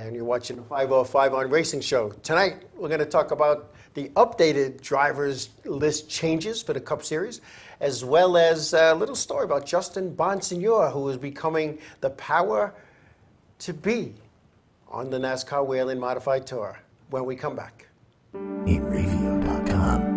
And you're watching the 505 on Racing Show. Tonight, we're going to talk about the updated drivers list changes for the Cup Series, as well as a little story about Justin Bonsignore, who is becoming the power to be on the NASCAR Whelen Modified Tour when we come back. Inravio.com.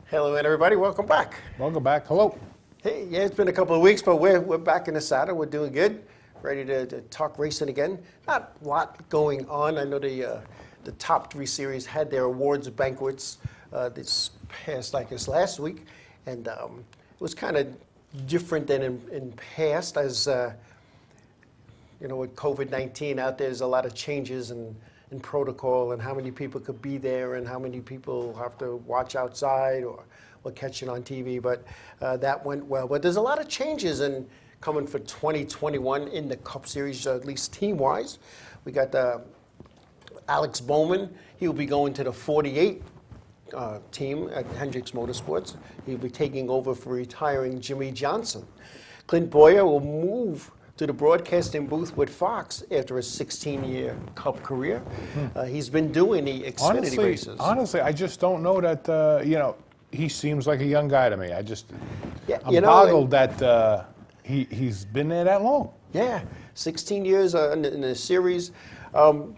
Hello, everybody. Welcome back. Welcome back. Hello. Hey, yeah, it's been a couple of weeks, but we're back in the saddle. We're doing good. Ready to talk racing again. Not a lot going on. I know the top three series had their awards banquets this last week, and it was kind of different than in past, as with COVID-19 out there's a lot of changes in protocol and how many people could be there and how many people have to watch outside or catch it on TV. But that went well. But there's a lot of changes coming for 2021 in the Cup Series, at least team-wise. We got Alex Bowman. He'll be going to the 48 team at Hendricks Motorsports. He'll be taking over for retiring Jimmy Johnson. Clint Boyer will move to the broadcasting booth with Fox after a 16-year Cup career. He's been doing the Xfinity races. Honestly, I just don't know that, he seems like a young guy to me. I'm boggled that he's been there that long. Yeah, 16 years in the series. The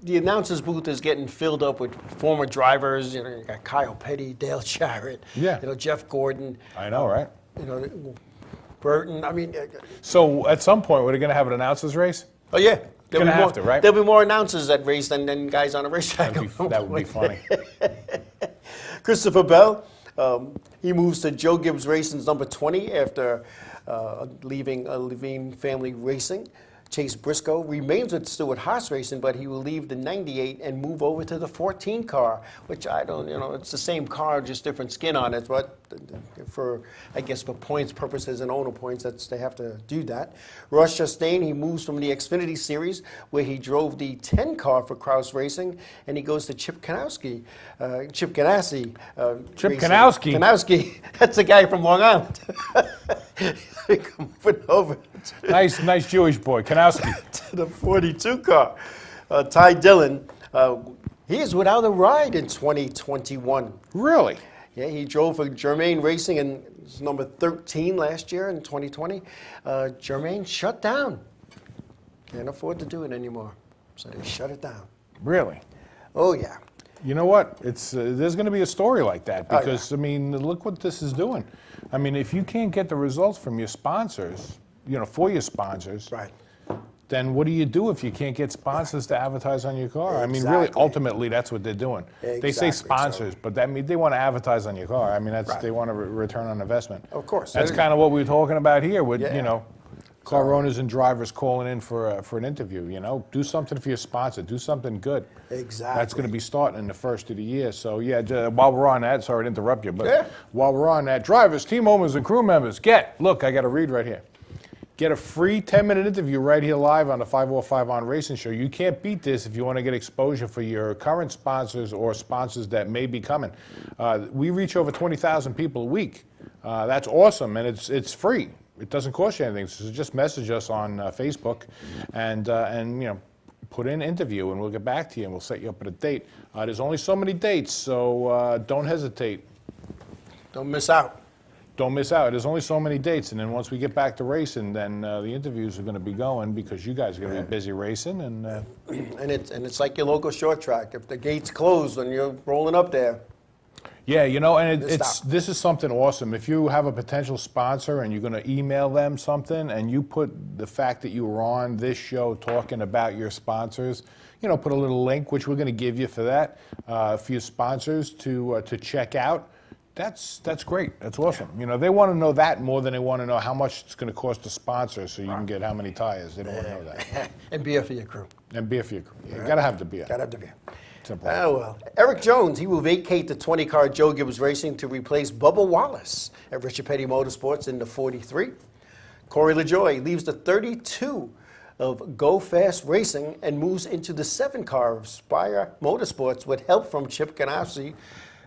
announcer's booth is getting filled up with former drivers. You got Kyle Petty, Dale Jarrett, Jeff Gordon. I know, right? Burton. So at some point, we're going to have an announcers race? Oh, yeah. Going to have to, right? There'll be more announcers at race than guys on a racetrack. That would be funny. Christopher Bell, he moves to Joe Gibbs Racing's number 20 after leaving Levine Family Racing. Chase Briscoe remains with Stewart Haas Racing, but he will leave the 98 and move over to the 14 car, which I don't, it's the same car, just different skin on it. But for points purposes and owner points, they have to do that. Ross Chastain, he moves from the Xfinity Series, where he drove the 10 car for Kraus Racing, and he goes to Chip Ganassi. Chip Ganassi, that's a guy from Long Island. Coming over. Nice Jewish boy, Kanowski. To the 42 car. Ty Dillon, he is without a ride in 2021. Really? Yeah, he drove for Germain Racing and was number 13 last year in 2020. Germain shut down. Can't afford to do it anymore, so they shut it down. Really? Oh, yeah. You know what? There's going to be a story like that because, look what this is doing. If you can't get the results from your sponsors, for your sponsors, right, then what do you do if you can't get sponsors to advertise on your car? Exactly. Really, ultimately, that's what they're doing. Exactly. They say sponsors, but that means they want to advertise on your car. Right. They want a return on investment. Of course. That's kind of what we were talking about here with, car owners and drivers calling in for an interview. Do something for your sponsor. Do something good. Exactly. That's going to be starting in the first of the year. So while we're on that, sorry to interrupt you, but while we're on that, drivers, team owners, and crew members, I got to read right here. Get a free 10-minute interview right here live on the 505 on Racing Show. You can't beat this if you want to get exposure for your current sponsors or sponsors that may be coming. We reach over 20,000 people a week. That's awesome, and it's free. It doesn't cost you anything. So just message us on Facebook and put in interview, and we'll get back to you, and we'll set you up at a date. There's only so many dates, so don't hesitate. Don't miss out. Don't miss out. There's only so many dates, and then once we get back to racing, then the interviews are going to be going because you guys are going to be busy racing. And it's like your local short track. If the gates close when you're rolling up there. Yeah, and this is something awesome. If you have a potential sponsor and you're going to email them something, and you put the fact that you were on this show talking about your sponsors, put a little link, which we're going to give you for that, for your sponsors to check out. That's great. That's awesome. You know, they want to know that more than they want to know how much it's going to cost to sponsor so you can get how many tires. They don't want to know that. And beer for your crew. And beer for your crew. You got to have the beer. Gotta have the beer. Simple. Oh, well. Eric Jones, he will vacate the 20-car Joe Gibbs Racing to replace Bubba Wallace at Richard Petty Motorsports in the 43. Corey LaJoie leaves the 32 of Go Fast Racing and moves into the 7-car of Spire Motorsports with help from Chip Ganassi.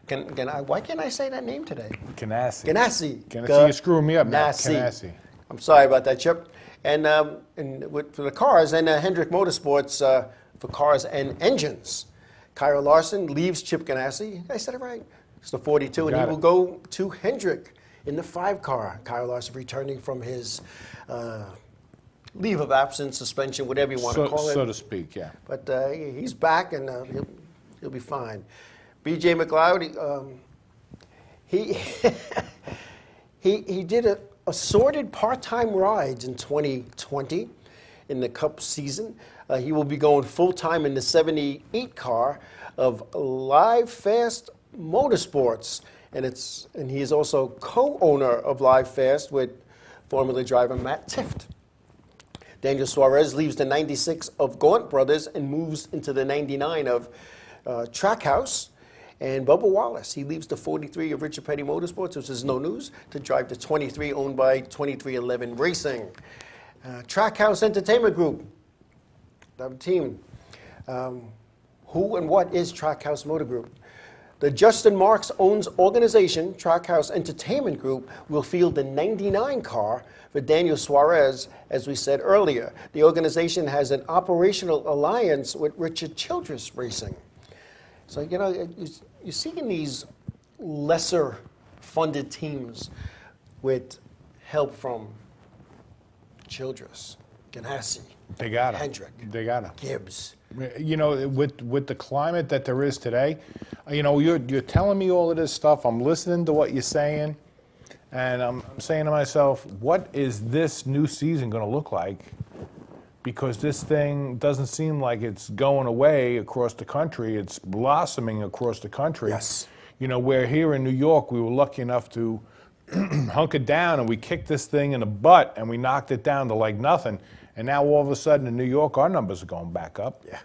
Why can't I say that name today? Ganassi. You're screwing me up now. Ganassi. I'm sorry about that, Chip. And for the cars, and Hendrick Motorsports for cars and engines. Kyle Larson leaves Chip Ganassi. I said it right. It's the 42, and he will go to Hendrick in the 5-car. Kyle Larson returning from his leave of absence, suspension, whatever you want to call it. So to speak, yeah. But he's back, and he'll be fine. B.J. McLeod, he did assorted part-time rides in 2020 in the Cup season. He will be going full-time in the 78 car of Live Fast Motorsports, and he is also co-owner of Live Fast with Formula driver Matt Tifft. Daniel Suarez leaves the 96 of Gaunt Brothers and moves into the 99 of Trackhouse. And Bubba Wallace, he leaves the 43 of Richard Petty Motorsports, which is no news, to drive the 23 owned by 2311 Racing. Trackhouse Entertainment Group, that team. Who and what is Trackhouse Motor Group? The Justin Marks owns organization, Trackhouse Entertainment Group, will field the 99 car for Daniel Suarez, as we said earlier. The organization has an operational alliance with Richard Childress Racing. So, you know, you're seeing these lesser funded teams with help from Childress, Ganassi, Hendrick, Gibbs. You know, with the climate that there is today, you know, you're telling me all of this stuff. I'm listening to what you're saying, and I'm saying to myself, what is this new season going to look like? Because this thing doesn't seem like it's going away across the country. It's blossoming across the country. Yes. You know, where here in New York, we were lucky enough to hunker down and we kicked this thing in the butt and we knocked it down to like nothing. And now all of a sudden in New York, our numbers are going back up. Yeah.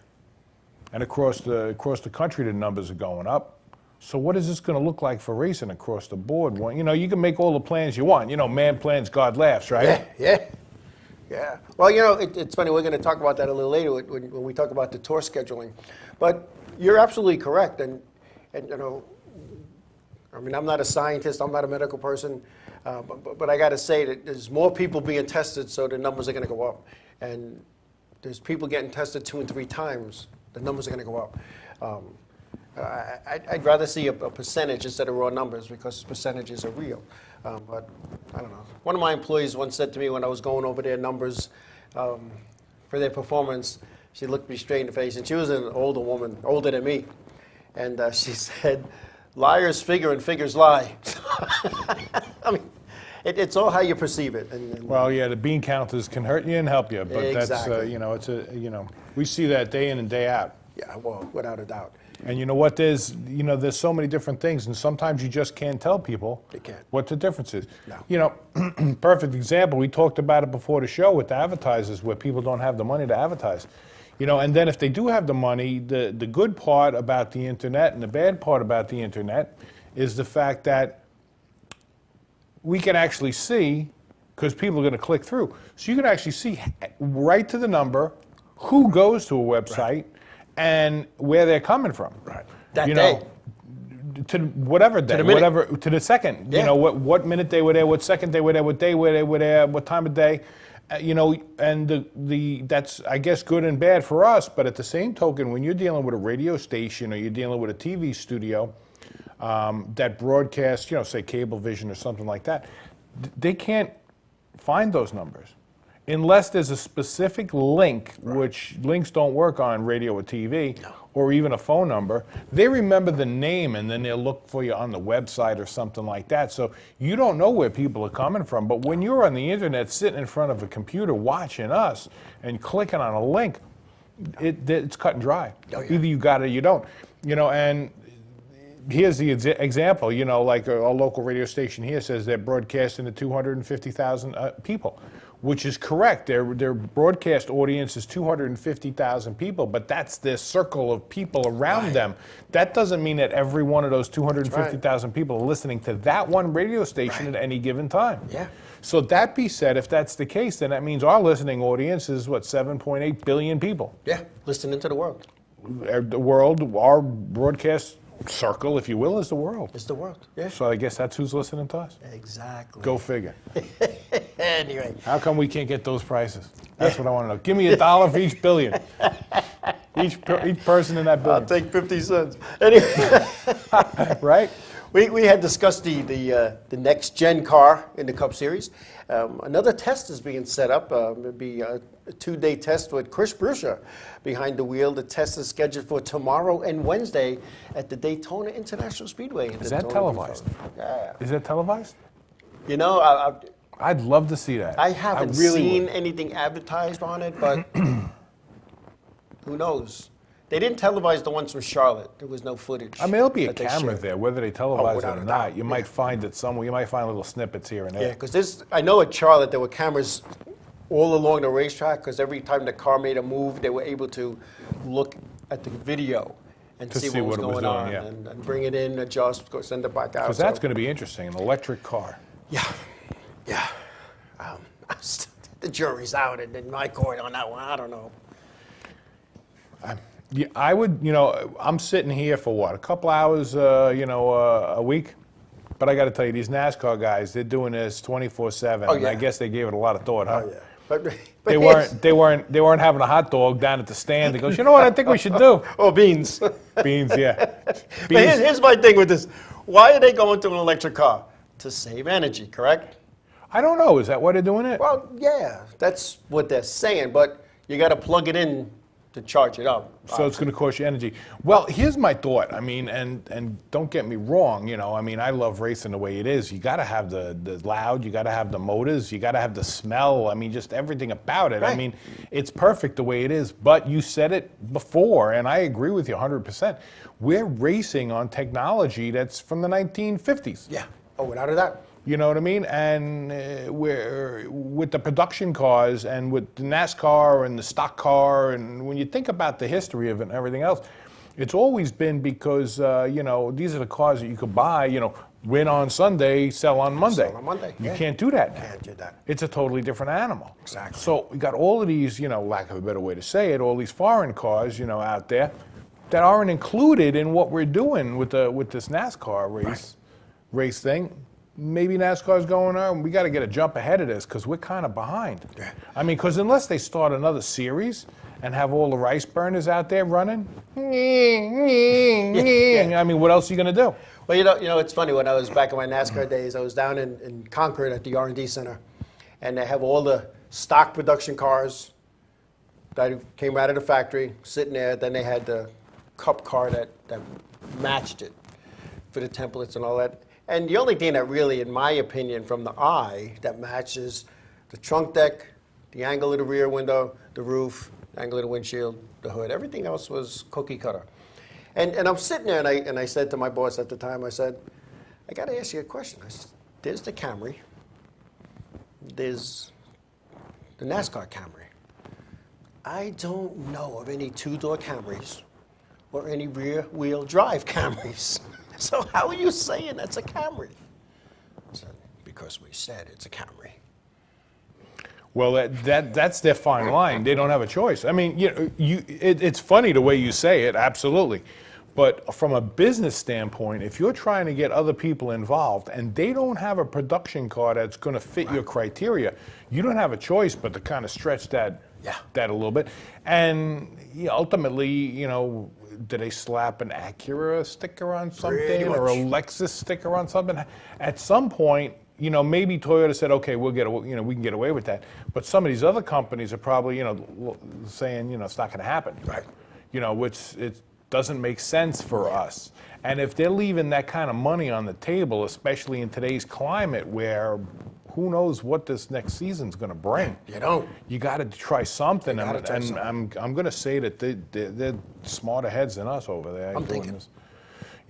And across the country, the numbers are going up. So what is this going to look like for racing across the board? Well, you know, you can make all the plans you want. You know, man plans, God laughs, right? Yeah. Well, you know, it's funny. We're going to talk about that a little later when we talk about the tour scheduling. But you're absolutely correct. And you know, I mean, I'm not a scientist. I'm not a medical person. But I got to say that there's more people being tested, so the numbers are going to go up. And there's people getting tested 2 and 3 times. The numbers are going to go up. I'd rather see a percentage instead of raw numbers because percentages are real. But I don't know. One of my employees once said to me when I was going over their numbers for their performance, she looked me straight in the face, and she was an older woman, older than me. And she said, liars figure and figures lie. I mean, it's all how you perceive it. And well, yeah, the bean counters can hurt you and help you, but exactly. That's, you know, it's a, you know, we see that day in and day out. Yeah, well, without a doubt. And you know what? There's so many different things, and sometimes you just can't tell people what the difference is. No. You know, perfect example. We talked about it before the show with the advertisers, where people don't have the money to advertise. You know, and then if they do have the money, the good part about the internet and the bad part about the internet is the fact that we can actually see, because people are going to click through, so you can actually see right to the number who goes to a website and where they're coming from. Right. That you day. know, to whatever day, to the second. Yeah. You know, what minute they were there, what second they were there, what day they were there, what time of day. You know, and that's, I guess, good and bad for us. But at the same token, when you're dealing with a radio station or you're dealing with a TV studio that broadcasts, you know, say Cablevision or something like that, they can't find those numbers unless there's a specific link, which links don't work on radio or TV, or even a phone number. They remember the name, and then they'll look for you on the website or something like that. So you don't know where people are coming from. But when you're on the internet sitting in front of a computer watching us and clicking on a link, it's cut and dry. Oh, yeah. Either you got it or you don't. You know, and here's the example, you know, like a local radio station here says they're broadcasting to 250,000 people, which is correct. Their broadcast audience is 250,000 people, but that's their circle of people around them. That doesn't mean that every one of those 250,000 people are listening to that one radio station at any given time. Yeah. So that be said, if that's the case, then that means our listening audience is, what, 7.8 billion people? Yeah, listening to the world. The world, our broadcast circle, if you will, is the world. It's the world, yeah. So I guess that's who's listening to us. Exactly. Go figure. Anyway. How come we can't get those prices? That's what I want to know. Give me $1 for each billion. Each person in that billion. I'll take 50 cents. Anyway. Right? We had discussed the next gen car in the Cup Series. Another test is being set up. It'll be a 2-day test with Chris Bruscher behind the wheel. The test is scheduled for tomorrow and Wednesday at the Daytona International Speedway. Is that televised? Yeah. Is that televised? You know, I'd love to see that. I haven't really seen would. anything advertised on it, but who knows? They didn't televise the ones from Charlotte. There was no footage. I mean, there'll be a that they camera shared. there, whether they televise it without or a not. doubt, You might find it somewhere. You might find little snippets here and there. Yeah, because I know at Charlotte there were cameras all along the racetrack, because every time the car made a move, they were able to look at the video and To see see what was what it was going doing, on yeah. and bring it in, adjust, send it back out. Because that's going to be interesting, an electric car. Yeah, yeah. The jury's out in my court on that one. I don't know. Yeah, I would, you know, I'm sitting here for what, a couple hours, a week? But I got to tell you, these NASCAR guys, they're doing this 24/7, Oh, and I yeah. guess they gave it a lot of thought, huh? Oh yeah, but They weren't having a hot dog down at the stand. They goes, you know what I think we should do? Oh, beans. Beans, yeah. But Beans. here's my thing with this. Why are they going to an electric car? To save energy, correct? I don't know. Is that why they're doing it? Well, yeah, that's what they're saying, but you got to plug it in to charge it up. So it's going to cost you energy. Well, here's my thought. I mean, and don't get me wrong, you know, I mean, I love racing the way it is. You got to have the loud, you got to have the motors, you got to have the smell. I mean, just everything about it. I Right. mean, it's perfect the way it is. But you said it before, and I agree with you 100%. We're racing on technology that's from the 1950s. Yeah. Oh, without a doubt. You know what I mean? And we're, with the production cars and with the NASCAR and the stock car, and when you think about the history of it and everything else, it's always been because, these are the cars that you could buy, win on Sunday, sell on Monday. Sell on Monday, You yeah. can't do that now. Can't do that. It's a totally different animal. Exactly. So we got all of these, lack of a better way to say it, all these foreign cars, out there that aren't included in what we're doing with this NASCAR race thing. Maybe NASCAR's going on. We got to get a jump ahead of this because we're kind of behind. Yeah. I mean, because unless they start another series and have all the rice burners out there running, I mean, what else are you going to do? Well, it's funny. When I was back in my NASCAR days, I was down in Concord at the R&D Center, and they have all the stock production cars that came out of the factory sitting there. Then they had the Cup car that matched it for the templates and all that. And the only thing that really, in my opinion, from the eye, that matches the trunk deck, the angle of the rear window, the roof, the angle of the windshield, the hood. Everything else was cookie cutter. And I'm sitting there, and I said to my boss at the time, I said, I got to ask you a question. I said, there's the Camry. There's the NASCAR Camry. I don't know of any two-door Camrys or any rear-wheel drive Camrys. So how are you saying that's a Camry? I said, because we said it's a Camry. Well, that's their fine line. They don't have a choice. I mean, it's funny the way you say it, absolutely. But from a business standpoint, if you're trying to get other people involved and they don't have a production car that's going to fit your criteria, you don't have a choice but to kind of stretch that a little bit. And ultimately, do they slap an Acura sticker on something or a Lexus sticker on something? At some point, maybe Toyota said, okay, we can get away with that. But some of these other companies are probably, saying, it's not going to happen. Right. Which it doesn't make sense for us. And if they're leaving that kind of money on the table, especially in today's climate where who knows what this next season's going to bring. You got to try something. I'm going to say that they're smarter heads than us over there. I'm thinking. This.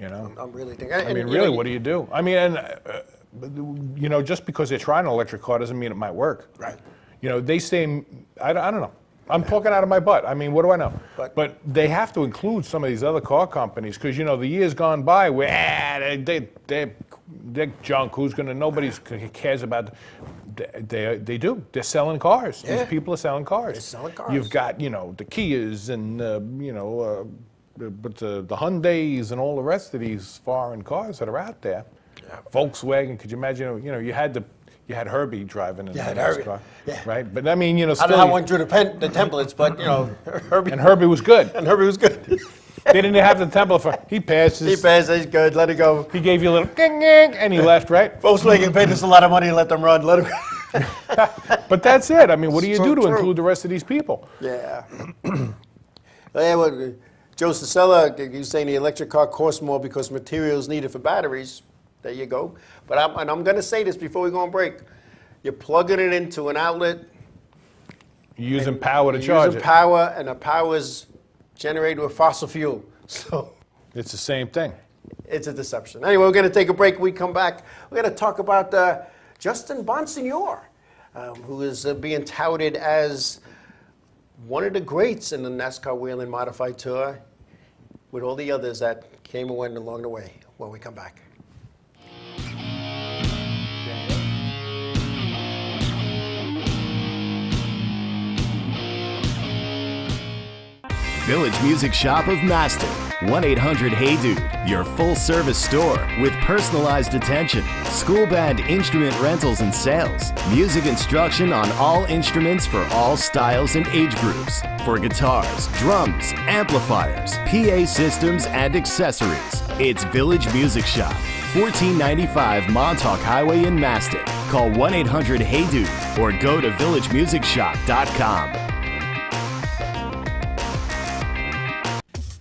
You know, I'm really thinking. I mean, really, what do you do? I mean, and you know, just because they're trying an electric car doesn't mean it might work. Right. You know, they say, I don't know. I'm talking out of my butt. I mean, what do I know? But they have to include some of these other car companies because, you know, the years gone by where they're junk. Nobody cares about. They do. They're selling cars. Yeah. These people are selling cars. They're selling cars. You've got, you know, the Kias and, you know, but the Hyundais and all the rest of these foreign cars that are out there. Yeah. Volkswagen, could you imagine, you know, you had Herbie driving in the car, right? But I mean, you know, still, I don't know how one drew the templates, but you know, Herbie was good. And Herbie was good. They didn't have the template for he passes. He passes, he's good, let it go. He gave you a little ging, ging, and he left, right? Volkswagen paid us a lot of money and let them run, let them go. But that's it. I mean, what do you do to true. include the rest of these people? Yeah. Yeah, well, Joe Cicella, you're saying the electric car costs more because materials needed for batteries. There you go. But I'm going to say this before we go on break. You're plugging it into an outlet. You're using power to charge it. Using power, and the power is generated with fossil fuel. So it's the same thing. It's a deception. Anyway, we're going to take a break. When we come back, we're going to talk about Justin Bonsignore, who is being touted as one of the greats in the NASCAR Whelen Modified Tour, with all the others that came and went along the way. When we come back. Village Music Shop of Mastic. 1-800-HEY-DUDE. Your full-service store with personalized attention, school band instrument rentals and sales, music instruction on all instruments for all styles and age groups, for guitars, drums, amplifiers, PA systems, and accessories. It's Village Music Shop, 1495 Montauk Highway in Mastic. Call 1-800-HEY-DUDE or go to villagemusicshop.com.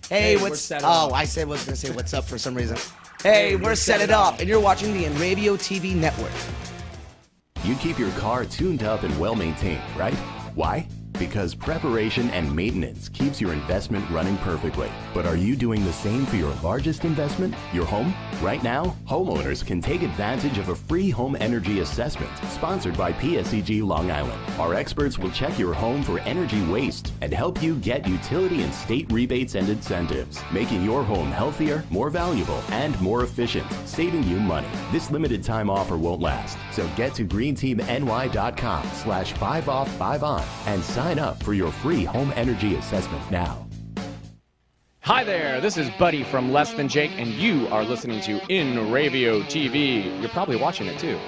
Hey, what's Set It Off. Oh, I said was gonna say what's up for some reason. Hey, we're Set It Off, and you're watching the Inravio TV network. You keep your car tuned up and well maintained, right? Why? Because preparation and maintenance keeps your investment running perfectly. But are you doing the same for your largest investment, your home? Right now, homeowners can take advantage of a free home energy assessment sponsored by PSEG Long Island. Our experts will check your home for energy waste and help you get utility and state rebates and incentives, making your home healthier, more valuable, and more efficient, saving you money. This limited time offer won't last, so get to greenteamny.com/5off5on and sign up for your free home energy assessment now. Hi there, this is Buddy from Less Than Jake, and you are listening to Inravio TV. You're probably watching it too.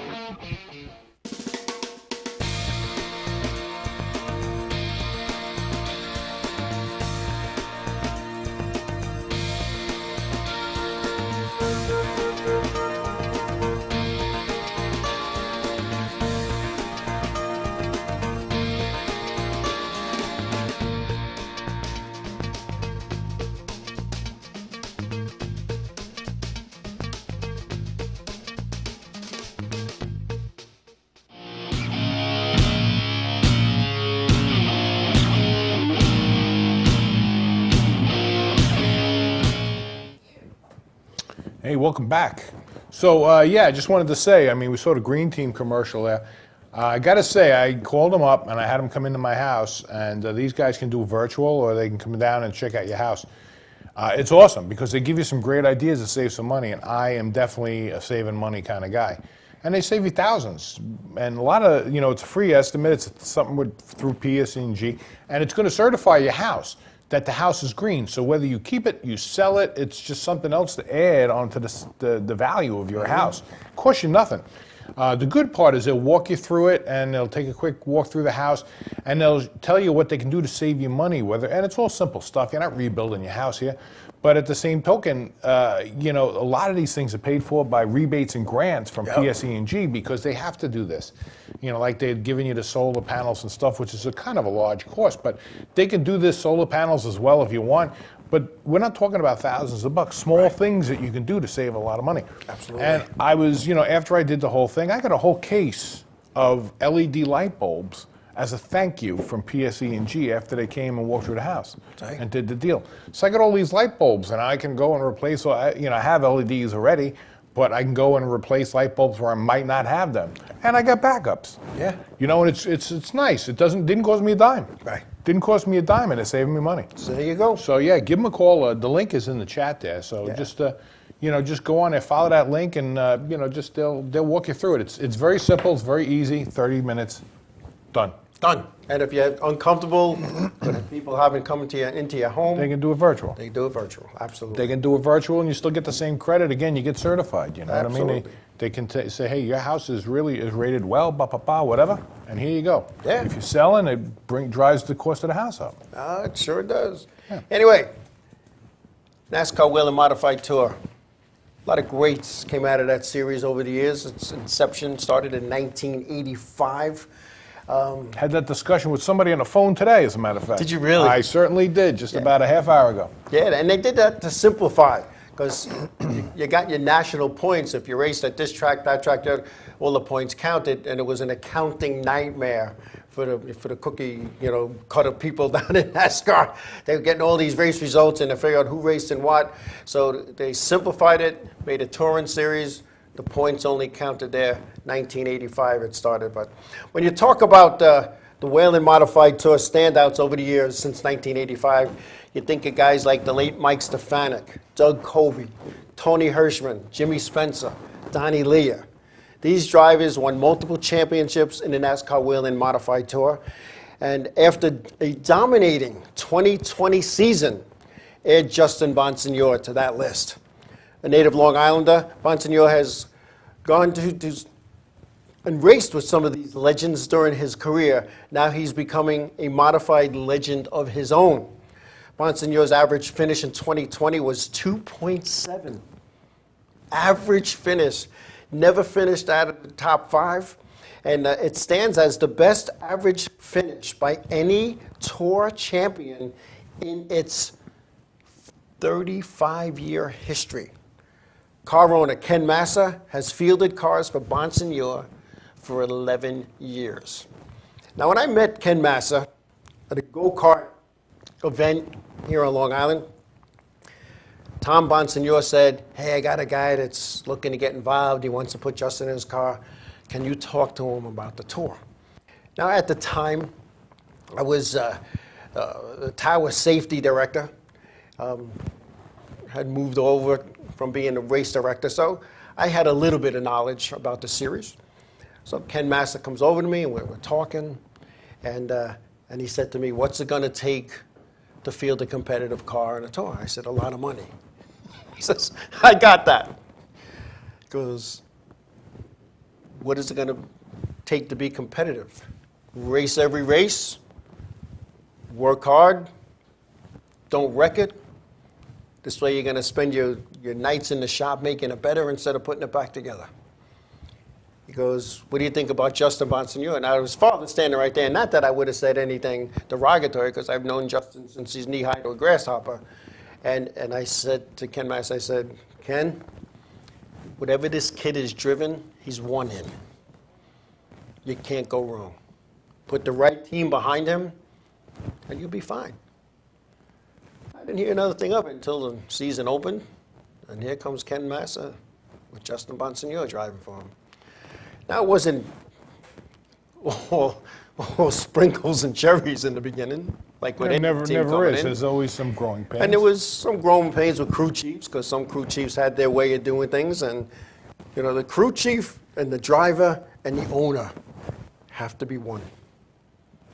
Hey, welcome back. So, yeah, I just wanted to say, I mean, we saw the Green Team commercial there. I got to say, I called them up and I had them come into my house, and these guys can do virtual or they can come down and check out your house. It's awesome because they give you some great ideas to save some money, and I am definitely a saving money kind of guy. And they save you thousands. And a lot of, you know, it's a free estimate. It's something through PSEG, and it's going to certify your house that the house is green. So whether you keep it, you sell it, it's just something else to add onto the value of your house. It costs you nothing. The good part is they'll walk you through it, and they'll take a quick walk through the house, and they'll tell you what they can do to save you money. And it's all simple stuff. You're not rebuilding your house here. But at the same token, you know, a lot of these things are paid for by rebates and grants from PSEG because they have to do this. You know, like they've given you the solar panels and stuff, which is a kind of a large cost, but they can do this solar panels as well if you want. But we're not talking about thousands of bucks, small things that you can do to save a lot of money. Absolutely. And I was, you know, after I did the whole thing, I got a whole case of LED light bulbs as a thank you from PSE&G after they came and walked through the house Right. and did the deal. So I got all these light bulbs, and I can go and replace, I have LEDs already, but I can go and replace light bulbs where I might not have them. And I got backups. Yeah. And it's nice. It didn't cost me a dime. Right. Didn't cost me a dime, and it's saving me money. So there you go. So yeah, give them a call. The link is in the chat there. So Yeah. just go on there, follow that link, and they'll walk you through it. It's very simple. It's very easy. 30 minutes, done. Done. And if you're uncomfortable with people having come into your home, They can do it virtual. they do it virtual. Absolutely. They can do it virtual, and you still get the same credit. Again, you get certified. You know what I mean? Absolutely. They can say, hey, your house is rated well, whatever, and here you go. Yeah. If you're selling, it drives the cost of the house up. It sure does. Anyway, NASCAR Wheel and Modified Tour. A lot of greats came out of that series over the years. Its inception started in 1985. Had that discussion with somebody on the phone today, as a matter of fact. Did you really? I certainly did, just about a half hour ago. Yeah, and they did that to simplify, because you got your national points. If you raced at this track, that track, all the points counted, and it was an accounting nightmare for the cookie, cutter people down in NASCAR. They were getting all these race results and they figured out who raced in what. So they simplified it, made a touring series. The points only counted there. 1985 it started. But when you talk about the Whelen Modified Tour standouts over the years since 1985, you think of guys like the late Mike Stefanik, Doug Covey, Tony Hirschman, Jimmy Spencer, Donnie Lear. These drivers won multiple championships in the NASCAR Whelen Modified Tour. And after a dominating 2020 season, add Justin Bonsignore to that list. A native Long Islander, Bonsignore has gone to and raced with some of these legends during his career. Now he's becoming a modified legend of his own. Bonsignore's average finish in 2020 was 2.7. Average finish. Never finished out of the top 5. And it stands as the best average finish by any Tour champion in its 35-year history. Car owner Ken Massa has fielded cars for Bonsignore for 11 years. Now, when I met Ken Massa at a go-kart event here on Long Island, Tom Bonsignore said, hey, I got a guy that's looking to get involved. He wants to put Justin in his car. Can you talk to him about the tour? Now, at the time, I was the tower safety director. Had moved over from being a race director, so I had a little bit of knowledge about the series. So Ken Massa comes over to me, and we're talking, and he said to me, what's it going to take to field a competitive car in a tour? I said, a lot of money. He says, I got that. He goes, what is it going to take to be competitive? Race every race, work hard, don't wreck it. This way you're going to spend your nights in the shop making it better instead of putting it back together. He goes, what do you think about Justin Bonsignore? Now, his father standing right there. Not that I would have said anything derogatory, because I've known Justin since he's knee-high to a grasshopper. And I said to Ken Mass, I said, Ken, whatever this kid is driven, he's won in. You can't go wrong. Put the right team behind him, and you'll be fine. I didn't hear another thing of it until the season opened, and here comes Ken Massa with Justin Bonsignore driving for him. Now, it wasn't all sprinkles and cherries in the beginning, like with any Never team coming is. in. There's always some growing pains. And there was some growing pains with crew chiefs, because some crew chiefs had their way of doing things. And, the crew chief and the driver and the owner have to be one.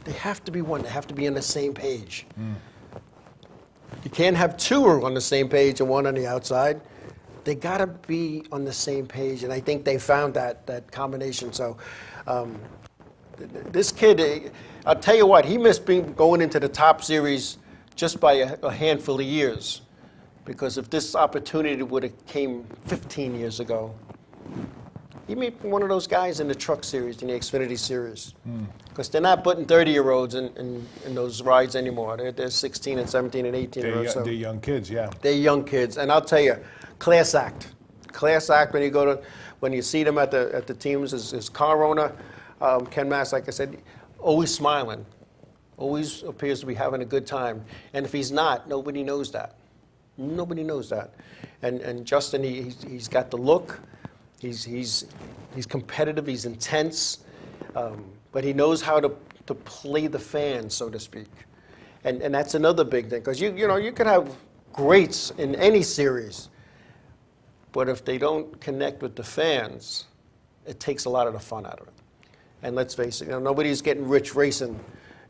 They have to be one. They have to be on the same page. You can't have two on the same page and one on the outside. They got to be on the same page, and I think they found that combination. So this kid, I'll tell you what, he missed going into the top series just by a handful of years, because if this opportunity would have came 15 years ago, he may be one of those guys in the truck series, in the Xfinity series, because they're not putting 30-year-olds in those rides anymore. They're 16 and 17 and 18-year-olds. They're young kids, yeah. They're young kids, and I'll tell you, class act when you see them at the teams as car owner. Ken Mass, like I said, always smiling, always appears to be having a good time. And if he's not, nobody knows that. Nobody knows that. And Justin, he's got the look. He's competitive. He's intense, but he knows how to play the fans, so to speak. And that's another big thing, because you could have greats in any series, but if they don't connect with the fans, it takes a lot of the fun out of it. And let's face it, nobody's getting rich racing.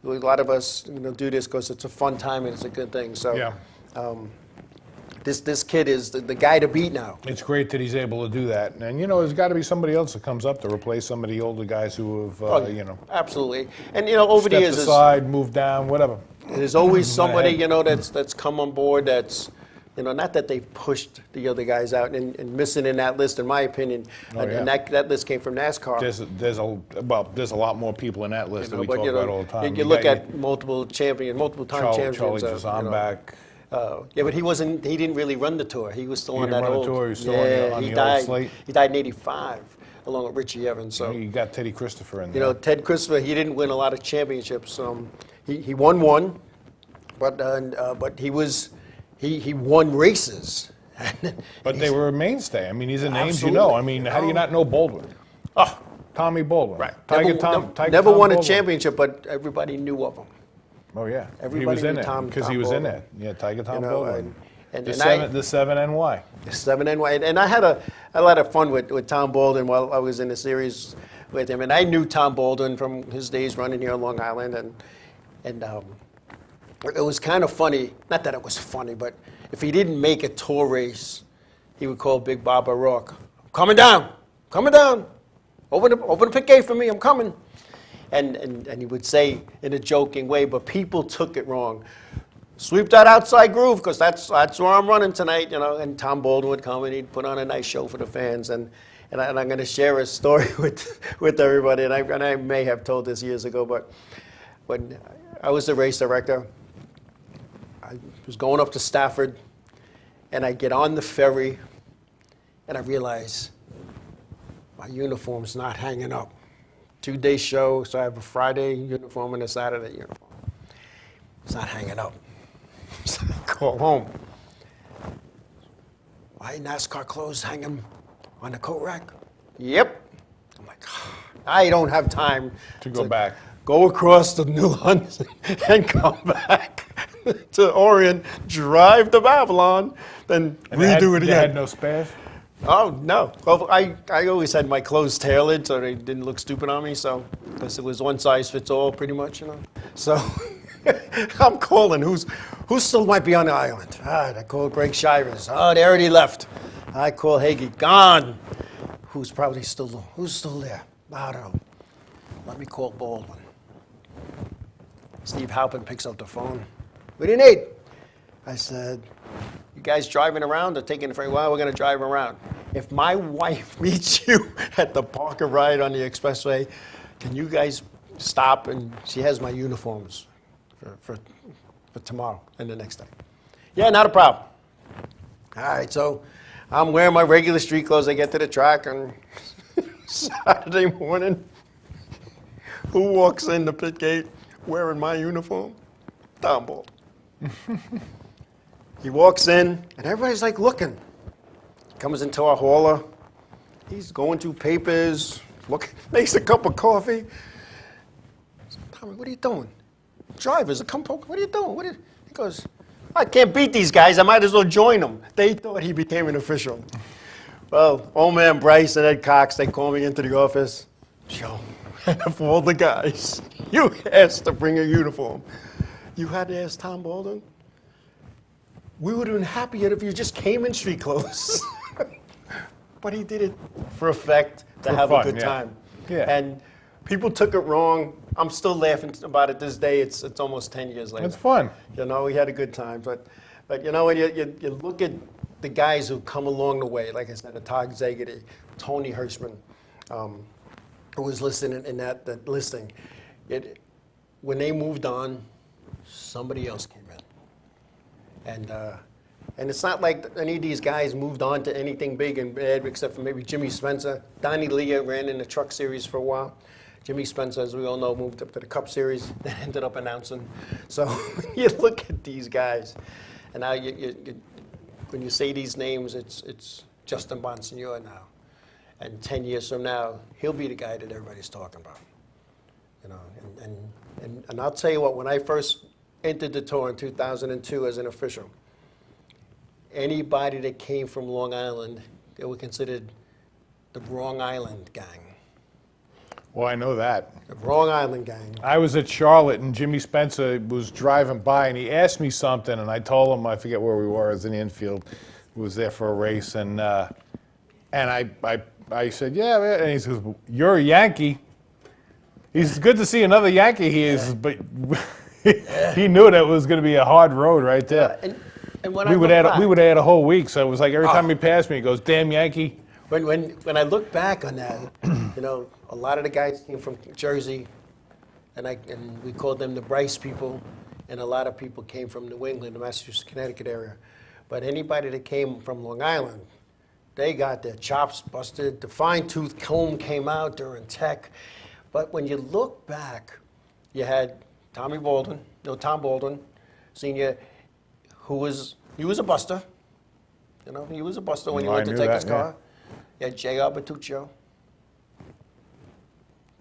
A lot of us do this because it's a fun time and it's a good thing. So Yeah. This kid is the guy to beat now. It's great that he's able to do that. And, there's got to be somebody else that comes up to replace some of the older guys who have, Absolutely. And, over the years, stepped aside, moved down, whatever. there's always somebody, that's come on board that's, not that they've pushed the other guys out and missing in that list, in my opinion. And that list came from NASCAR. There's a lot more people in that list that we but, talk about all the time. You look at multiple time champions. Charlie Jazambak. Yeah, but he didn't really run the tour. He was still on that run the old. tour, he was still on he the died. old slate. He died in '85, along with Richie Evans. So You got Teddy Christopher in there. Ted Christopher, he didn't win a lot of championships. He won one, but he won races. But they were a mainstay. I mean, these are names you Absolutely. know. I mean, how do you not know Baldwin? Oh, Tommy Baldwin. right. Tiger Never Tom won a Baldwin. championship, but everybody knew of him. Oh, yeah. Everybody he was in knew it Tom because he was in Baldwin. it. Yeah, Tiger Tom You know, Baldwin. and The I- 7NY. 7NY. And I had a lot of fun with Tom Baldwin while I was in the series with him. And I knew Tom Baldwin from his days running here on Long Island. And it was kind of funny. Not that it was funny, but if he didn't make a tour race, he would call Big Bob O'Rourke, coming down. Open the pit gate for me, I'm coming. And he would say in a joking way, but people took it wrong. Sweep that outside groove, because that's where I'm running tonight, And Tom Baldwin would come and he'd put on a nice show for the fans. And I'm going to share a story with everybody. And I may have told this years ago, but when I was the race director, I was going up to Stafford, and I get on the ferry, and I realize my uniform's not hanging up. 2-day show, so I have a Friday uniform and a Saturday uniform. It's not hanging up. So I call home. Why NASCAR clothes hanging on the coat rack? Yep. I'm like, I don't have time To go back. Go across the New London and come back to Orion, drive to Babylon, then redo it They again. had no spares? Oh, no. Well, I always had my clothes tailored so they didn't look stupid on me, so, because it was one size fits all pretty much, So I'm calling, who still might be on the island? I call Greg Shivers. Oh, they already left. I call Hagee, gone. Who's still there? I don't know. Let me call Baldwin. Steve Halpin picks up the phone. What do you need? I said, you guys driving around or taking it for a while? We're going to drive around. If my wife meets you at the Parker ride on the expressway, can you guys stop? And she has my uniforms for tomorrow and the next day. Yeah, not a problem. All right, so I'm wearing my regular street clothes. I get to the track on Saturday morning. Who walks in the pit gate wearing my uniform? Tom Baldwin. He walks in, and everybody's like looking. Comes into our hauler. He's going through papers, makes a cup of coffee. Tommy, what are you doing? Drivers, what are you doing? He goes, I can't beat these guys. I might as well join them. They thought he became an official. Well, old man Bryce and Ed Cox, they call me into the office. Joe, of all the guys, you asked to bring a uniform. You had to ask Tom Baldwin? We would have been happier if you just came in street clothes. But he did it for effect, to have fun, a good yeah. time. Yeah. And people took it wrong. I'm still laughing about it this day. It's almost 10 years later. It's fun. We had a good time. But when you look at the guys who come along the way, like I said, Todd Zagerty, Tony Hirschman, who was listening in that listing, when they moved on, somebody else came in. And it's not like any of these guys moved on to anything big and bad, except for maybe Jimmy Spencer. Donnie Leah ran in the truck series for a while. Jimmy Spencer, as we all know, moved up to the Cup Series, then ended up announcing. So you look at these guys, and now when you say these names, it's Justin Bonsignore now. And 10 years from now, he'll be the guy that everybody's talking about. You know, and I'll tell you what, when I first entered the tour in 2002 as an official, anybody that came from Long Island, they were considered the Wrong Island gang. Well, I know that. The Wrong Island gang. I was at Charlotte, and Jimmy Spencer was driving by, and he asked me something, and I told him, I forget where we were, it was in the infield, we was there for a race, and I said, yeah, man. And he says, you're a Yankee. He's good to see another Yankee here, but he knew that was going to be a hard road right there. And when we would add a whole week, so it was like every time he passed me, he goes, damn Yankee. When I look back on that, you know, a lot of the guys came from Jersey, and we called them the Bryce people, and a lot of people came from New England, the Massachusetts, Connecticut area. But anybody that came from Long Island, they got their chops busted. The fine-tooth comb came out during Tech. But when you look back, you had Tom Baldwin, Sr., he was a buster. You know, he was a buster when he went to take his car. You had J.R. Bertuccio.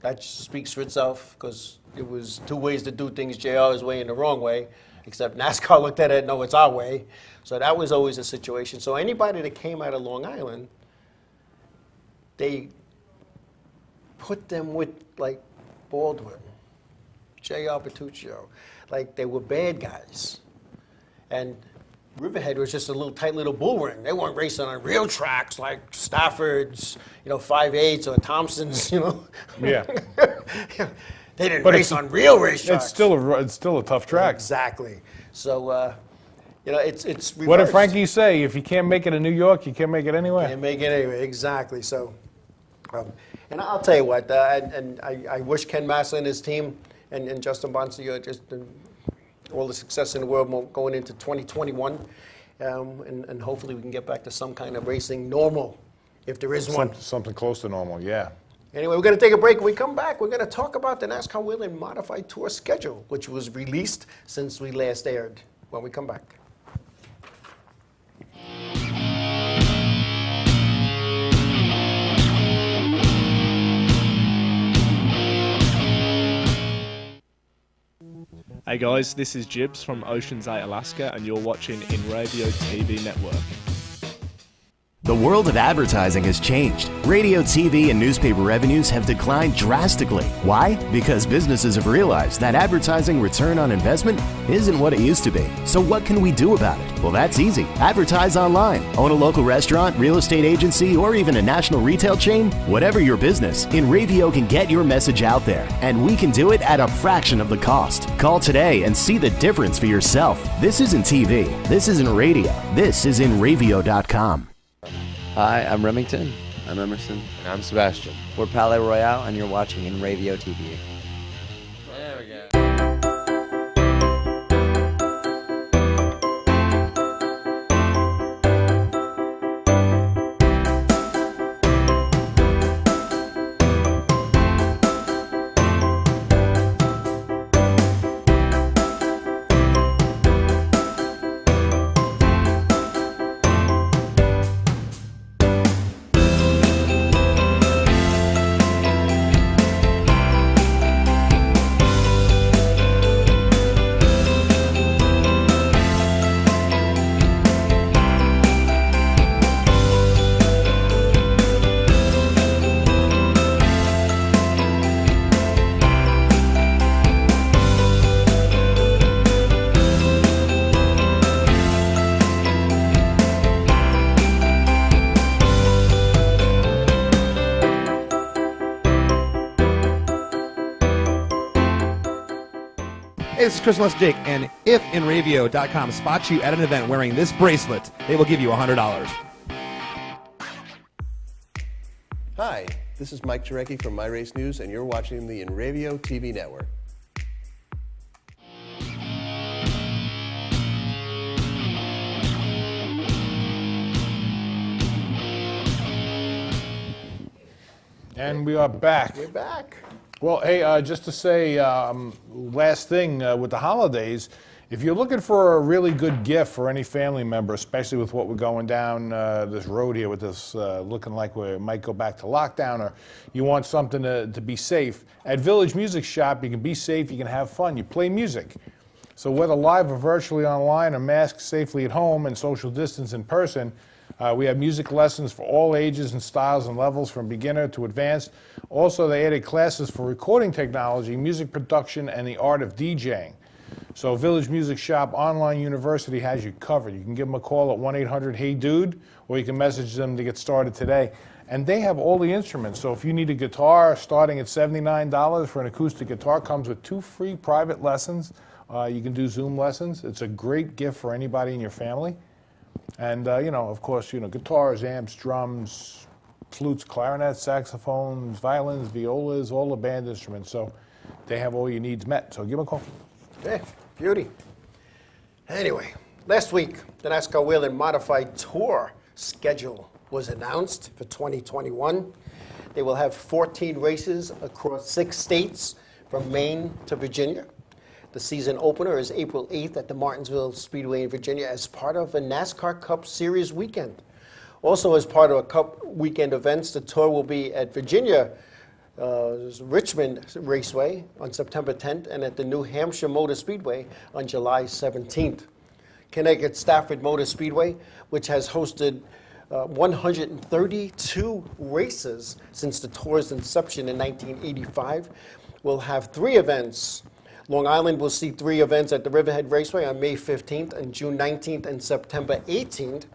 That speaks for itself because it was two ways to do things, JR's way and the wrong way, except NASCAR looked at it, no, it's our way. So that was always a situation. So anybody that came out of Long Island, they put them with, like, Baldwin, J.R. Bertuccio. Like, they were bad guys. And Riverhead was just a little tight little bull ring. They weren't racing on real tracks like Stafford's, 5.8s or Thompson's, Yeah. They didn't race on real racetracks. It's still a tough track. Exactly. So, it's reversed. What did Frankie say? If you can't make it in New York, you can't make it anywhere. Can't make it anyway. Exactly. So, and I'll tell you what, I wish Ken Massa and his team and Justin Bonsignore just all the success in the world going into 2021, and hopefully we can get back to some kind of racing normal, if there is one. Something close to normal, yeah. Anyway, we're going to take a break. When we come back, we're going to talk about the NASCAR Whelen Modified Tour schedule, which was released since we last aired. When we come back. Hey guys, this is Jibs from Ocean's 8, Alaska, and you're watching Inravio TV Network. The world of advertising has changed. Radio, TV, and newspaper revenues have declined drastically. Why? Because businesses have realized that advertising return on investment isn't what it used to be. So what can we do about it? Well, that's easy. Advertise online. Own a local restaurant, real estate agency, or even a national retail chain? Whatever your business, Inravio can get your message out there, and we can do it at a fraction of the cost. Call today and see the difference for yourself. This isn't TV. This isn't radio. This is Inravio.com. Hi, I'm Remington. I'm Emerson. And I'm Sebastian. We're Palais Royale, and you're watching Inravio TV. There we go. Hey, this is Chris Les Jake, and if Inravio.com spots you at an event wearing this bracelet, they will give you $100. Hi, this is Mike Jarecki from My Race News, and you're watching the Inravio TV Network. And we are back. We're back. Well, hey, just to say, last thing with the holidays, if you're looking for a really good gift for any family member, especially with what we're going down this road here with this looking like we might go back to lockdown, or you want something to be safe, at Village Music Shop, you can be safe, you can have fun, you play music. So whether live or virtually online or masked safely at home and social distance in person, we have music lessons for all ages and styles and levels from beginner to advanced. Also, they added classes for recording technology, music production, and the art of DJing. So Village Music Shop Online University has you covered. You can give them a call at 1-800-HEY-DUDE, or you can message them to get started today. And they have all the instruments. So if you need a guitar starting at $79 for an acoustic guitar, comes with 2 free private lessons. You can do Zoom lessons. It's a great gift for anybody in your family. And, of course, guitars, amps, drums, flutes, clarinets, saxophones, violins, violas, all the band instruments. So they have all your needs met. So give them a call. Okay, beauty. Anyway, last week, the NASCAR Whelen Modified Tour schedule was announced for 2021. They will have 14 races across 6 states from Maine to Virginia. The season opener is April 8th at the Martinsville Speedway in Virginia as part of a NASCAR Cup Series weekend. Also as part of a Cup weekend events, the tour will be at Virginia Richmond Raceway on September 10th and at the New Hampshire Motor Speedway on July 17th. Connecticut Stafford Motor Speedway, which has hosted 132 races since the tour's inception in 1985, will have 3 events. Long Island will see 3 events at the Riverhead Raceway on May 15th and June 19th and September 18th.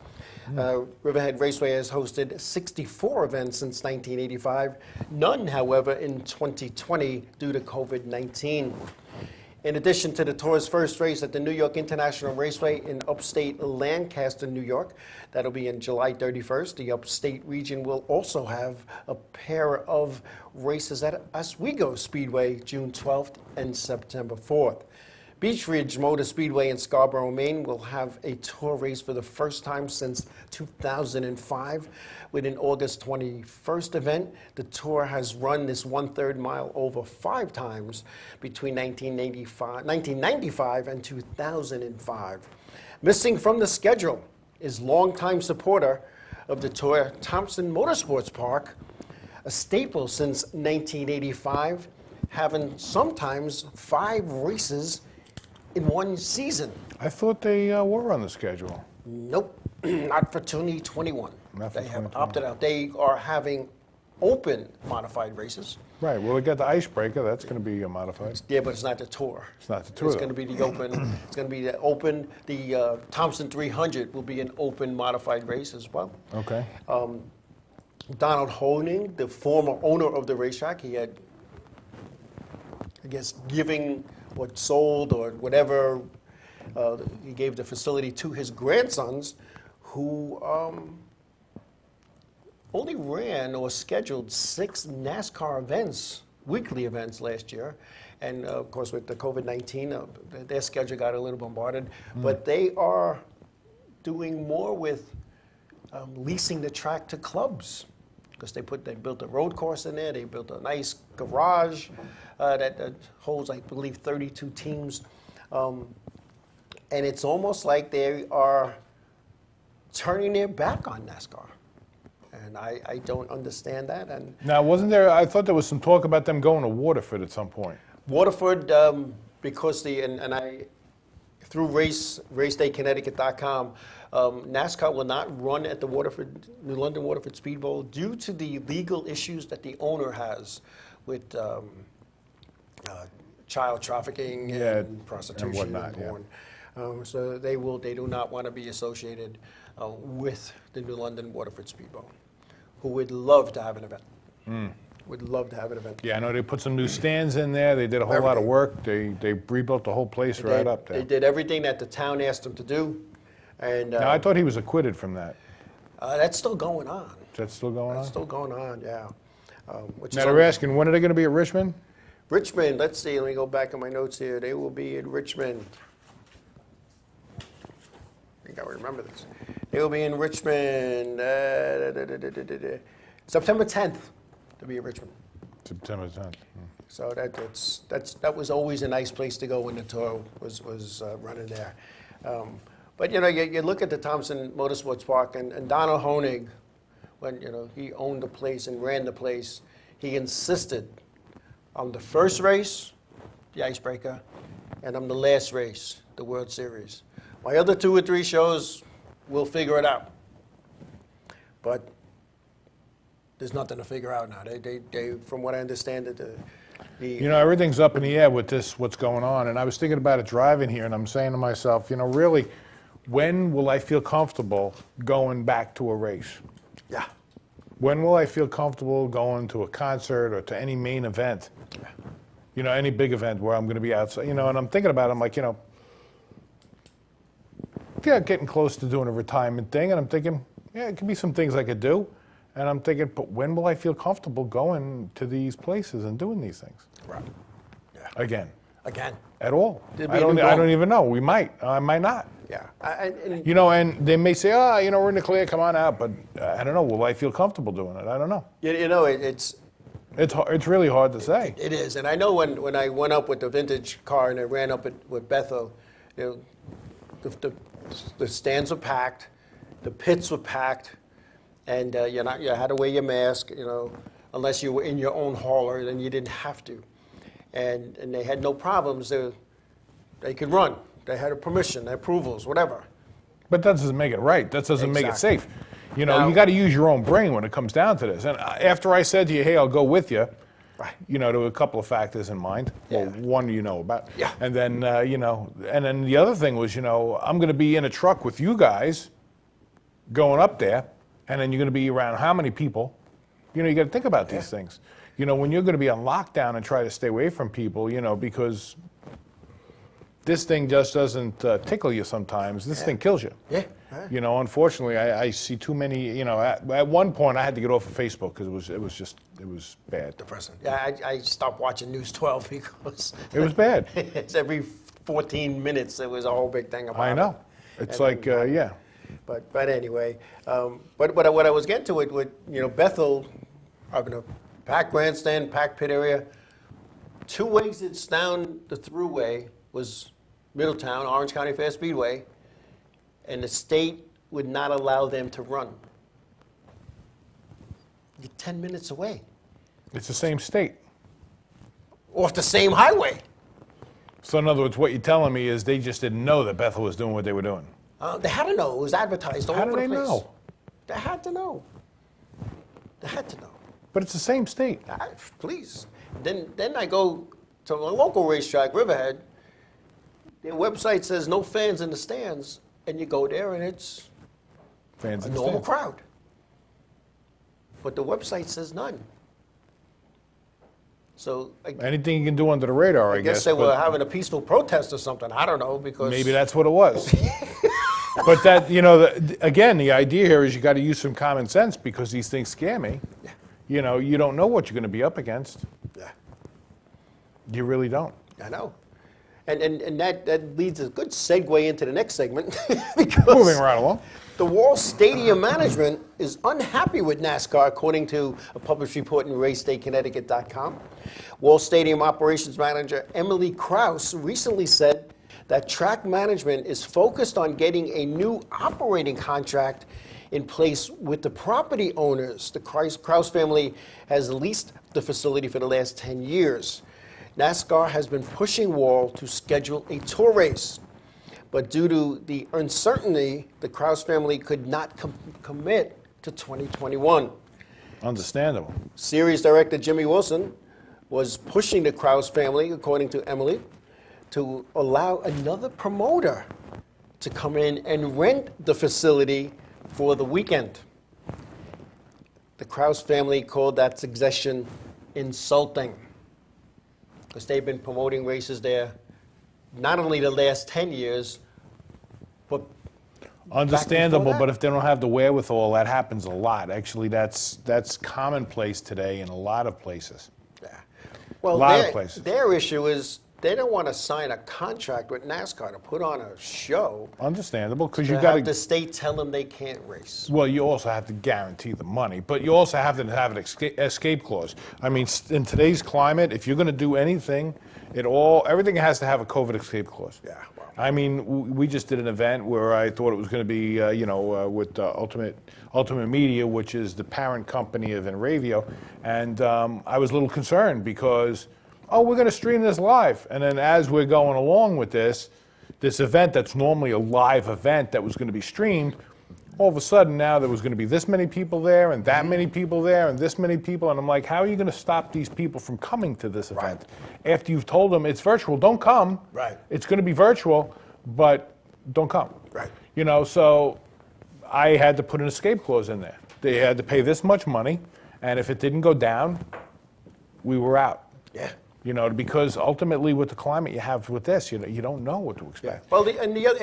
Riverhead Raceway has hosted 64 events since 1985, none, however, in 2020 due to COVID-19. In addition to the tour's first race at the New York International Raceway in upstate Lancaster, New York, that'll be in July 31st, the upstate region will also have a pair of races at Oswego Speedway June 12th and September 4th. Beach Ridge Motor Speedway in Scarborough, Maine will have a tour race for the first time since 2005 with an August 21st event. The tour has run this 1/3 mile over 5 times between 1995 and 2005. Missing from the schedule is longtime supporter of the tour, Thompson Motorsports Park, a staple since 1985, having sometimes 5 races in one season. I thought they were on the schedule. Nope, not for 2021. Not for They have 2021. opted out. They are having open modified races. Right, well, we got the Icebreaker. That's going to be modified. Yeah, but it's not the tour. It's not the tour, It's though. going to be the open. It's going to be the open. The Thompson 300 will be an open modified race as well. Okay. Donald Honing, the former owner of the racetrack, he had, I guess, giving or sold or whatever, he gave the facility to his grandsons, who only ran or scheduled 6 NASCAR events, weekly events last year. And of course, with the COVID-19, their schedule got a little bombarded. But they are doing more with leasing the track to clubs, because they built a road course in there. They built a nice garage that holds, I believe, 32 teams. And it's almost like they are turning their back on NASCAR. And I don't understand that. And Now, wasn't there, I thought there was some talk about them going to Waterford at some point. Waterford, because through RaceDayConnecticut.com, NASCAR will not run at the New London Waterford Speedbowl due to the legal issues that the owner has with child trafficking and prostitution and whatnot, porn. So they do not want to be associated with the New London Waterford Speedbowl, who would love to have an event. Would love to have an event. Yeah, I know they put some new stands in there. They did a whole lot of work. They rebuilt the whole place right up there. They did everything that the town asked them to do. And Now, I thought he was acquitted from that. that's still going on. Is that still going on? That's still going on, yeah. Now, they're asking, when are they going to be at Richmond? Richmond, let's see, let me go back in my notes here. They will be in Richmond. I think I remember this. They will be in Richmond September 10th. They'll be in Richmond. September 10th. So that was always a nice place to go when the tour was running there. But you look at the Thompson Motorsports Park and Donald Honig, when he owned the place and ran the place, he insisted on the first race, the Icebreaker, and on the last race, the World Series. My other 2 or 3 shows, we'll figure it out. But there's nothing to figure out now. They from what I understand, everything's up in the air with this, what's going on. And I was thinking about it driving here, and I'm saying to myself, really, when will I feel comfortable going back to a race? Yeah. When will I feel comfortable going to a concert or to any main event? Any big event where I'm going to be outside, and I'm thinking about it, I'm like, getting close to doing a retirement thing, and I'm thinking, it could be some things I could do. And I'm thinking, but when will I feel comfortable going to these places and doing these things? Right. Yeah. Again. At all. I don't even know. We might. I might not. Yeah. And they may say, we're in the clear, come on out. But I don't know. Will I feel comfortable doing it? I don't know. It's really hard to say. It is. And I know when I went up with the vintage car and I ran up with Bethel, the stands were packed, the pits were packed. And you had to wear your mask, unless you were in your own hauler, then you didn't have to. And they had no problems. They could run. They had a permission, approvals, whatever. But that doesn't make it right. That doesn't make it safe. Now, you got to use your own brain when it comes down to this. And after I said to you, hey, I'll go with you, right. There were a couple of factors in mind. Yeah. Well, one about. Yeah. And then, and then the other thing was, I'm going to be in a truck with you guys going up there. And then you're going to be around how many people? You got to think about these things. When you're going to be on lockdown and try to stay away from people, because this thing just doesn't tickle you sometimes. This thing kills you. Yeah. Unfortunately, I see too many, at one point I had to get off of Facebook because it was bad. Depressing. Yeah, I stopped watching News 12 because it was bad. It's every 14 minutes there was a whole big thing about it. I know. It's like, yeah. But anyway, but what I was getting to it with Bethel, having a packed grandstand, packed pit area, 2 exits down the thruway was Middletown, Orange County Fair Speedway, and the state would not allow them to run. You're 10 minutes away. It's the same state. Off the same highway. So in other words, what you're telling me is they just didn't know that Bethel was doing what they were doing. They had to know. It was advertised all over the place. How did they know? They had to know. They had to know. But it's the same state. Please. Then I go to a local racetrack, Riverhead. Their website says no fans in the stands, and you go there and it's fans a in the normal stands. crowd. But the website says none. So anything you can do under the radar, I guess. They were having a peaceful protest or something. I don't know, because maybe that's what it was. But that, again, the idea here is you got to use some common sense because these things scare me. Yeah. You don't know what you're going to be up against. Yeah. You really don't. I know. And that leads a good segue into the next segment. Because moving right along. The Wall Stadium management is unhappy with NASCAR, according to a published report in RaceDayConnecticut.com. Wall Stadium operations manager Emily Krause recently said that track management is focused on getting a new operating contract in place with the property owners. The Krause family has leased the facility for the last 10 years. NASCAR has been pushing Wall to schedule a tour race. But due to the uncertainty, the Krause family could not commit to 2021. Understandable. Series director Jimmy Wilson was pushing the Krause family, according to Emily, to allow another promoter to come in and rent the facility for the weekend. The Krause family called that suggestion insulting, because they've been promoting races there not only the last 10 years, but understandable, but if they don't have the wherewithal, that happens a lot. Actually, that's commonplace today in a lot of places. Yeah. Well, a lot of places. Their issue is they don't want to sign a contract with NASCAR to put on a show. Understandable, because To you got have the state tell them they can't race. Well, you also have to guarantee the money, but you also have to have an escape clause. I mean, in today's climate, if you're going to do anything, everything has to have a COVID escape clause. Yeah. Wow. I mean, we just did an event where I thought it was going to be, with Ultimate Media, which is the parent company of Inravio, and I was a little concerned because, we're going to stream this live, and then as we're going along with this event that's normally a live event that was going to be streamed, all of a sudden now there was going to be this many people there and that many people there and this many people, and I'm like, how are you going to stop these people from coming to this event? After you've told them it's virtual, don't come. Right. It's going to be virtual, but don't come. Right. So I had to put an escape clause in there. They had to pay this much money, and if it didn't go down, we were out. Yeah. Because ultimately with the climate you have with this, you don't know what to expect. Well, the other,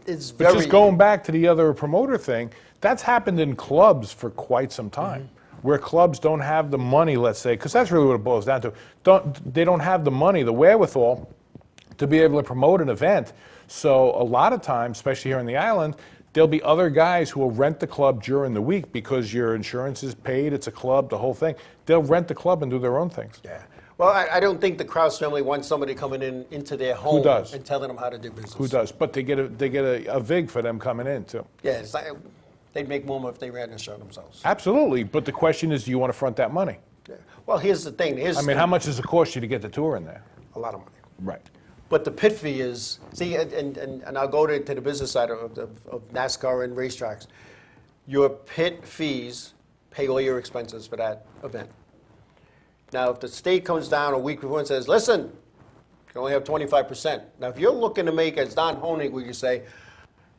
it's But very. just going back to the other promoter thing, that's happened in clubs for quite some time, where clubs don't have the money, let's say, because that's really what it boils down to. They don't have the money, the wherewithal, to be able to promote an event. So a lot of times, especially here on the island, there'll be other guys who will rent the club during the week because your insurance is paid, it's a club, the whole thing. They'll rent the club and do their own things. Yeah. Well, I don't think the Krause family wants somebody coming into their home does? and telling them how to do business. Who does? But they get a vig for them coming in too. Yeah, it's like, they'd make more if they ran the show themselves. Absolutely, but the question is, do you want to front that money? Yeah. Well, here's the thing. How much does it cost you to get the tour in there? A lot of money. Right. But the pit fee is, and I'll go to the business side of NASCAR and racetracks. Your pit fees pay all your expenses for that event. Now, if the state comes down a week before and says, listen, you can only have 25%. Now, if you're looking to make, as Don Honig would say,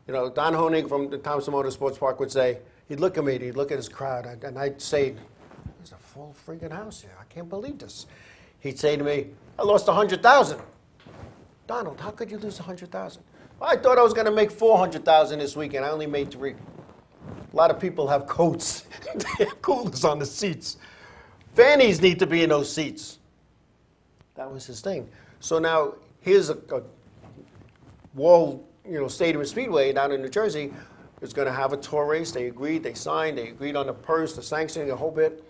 Don Honig from the Thompson Motorsports Park would say, he'd look at me, he'd look at his crowd, and I'd say, there's a full freaking house here. I can't believe this. He'd say to me, I lost $100,000. Donald, how could you lose $100,000? Well, I thought I was going to make $400,000 this weekend. I only made $3. A lot of people have coats. They have coolers on the seats. Fannies need to be in those seats. That was his thing. So now here's a Wall, Stadium and Speedway down in New Jersey is going to have a tour race. They agreed, they signed, they agreed on the purse, the sanctioning, the whole bit,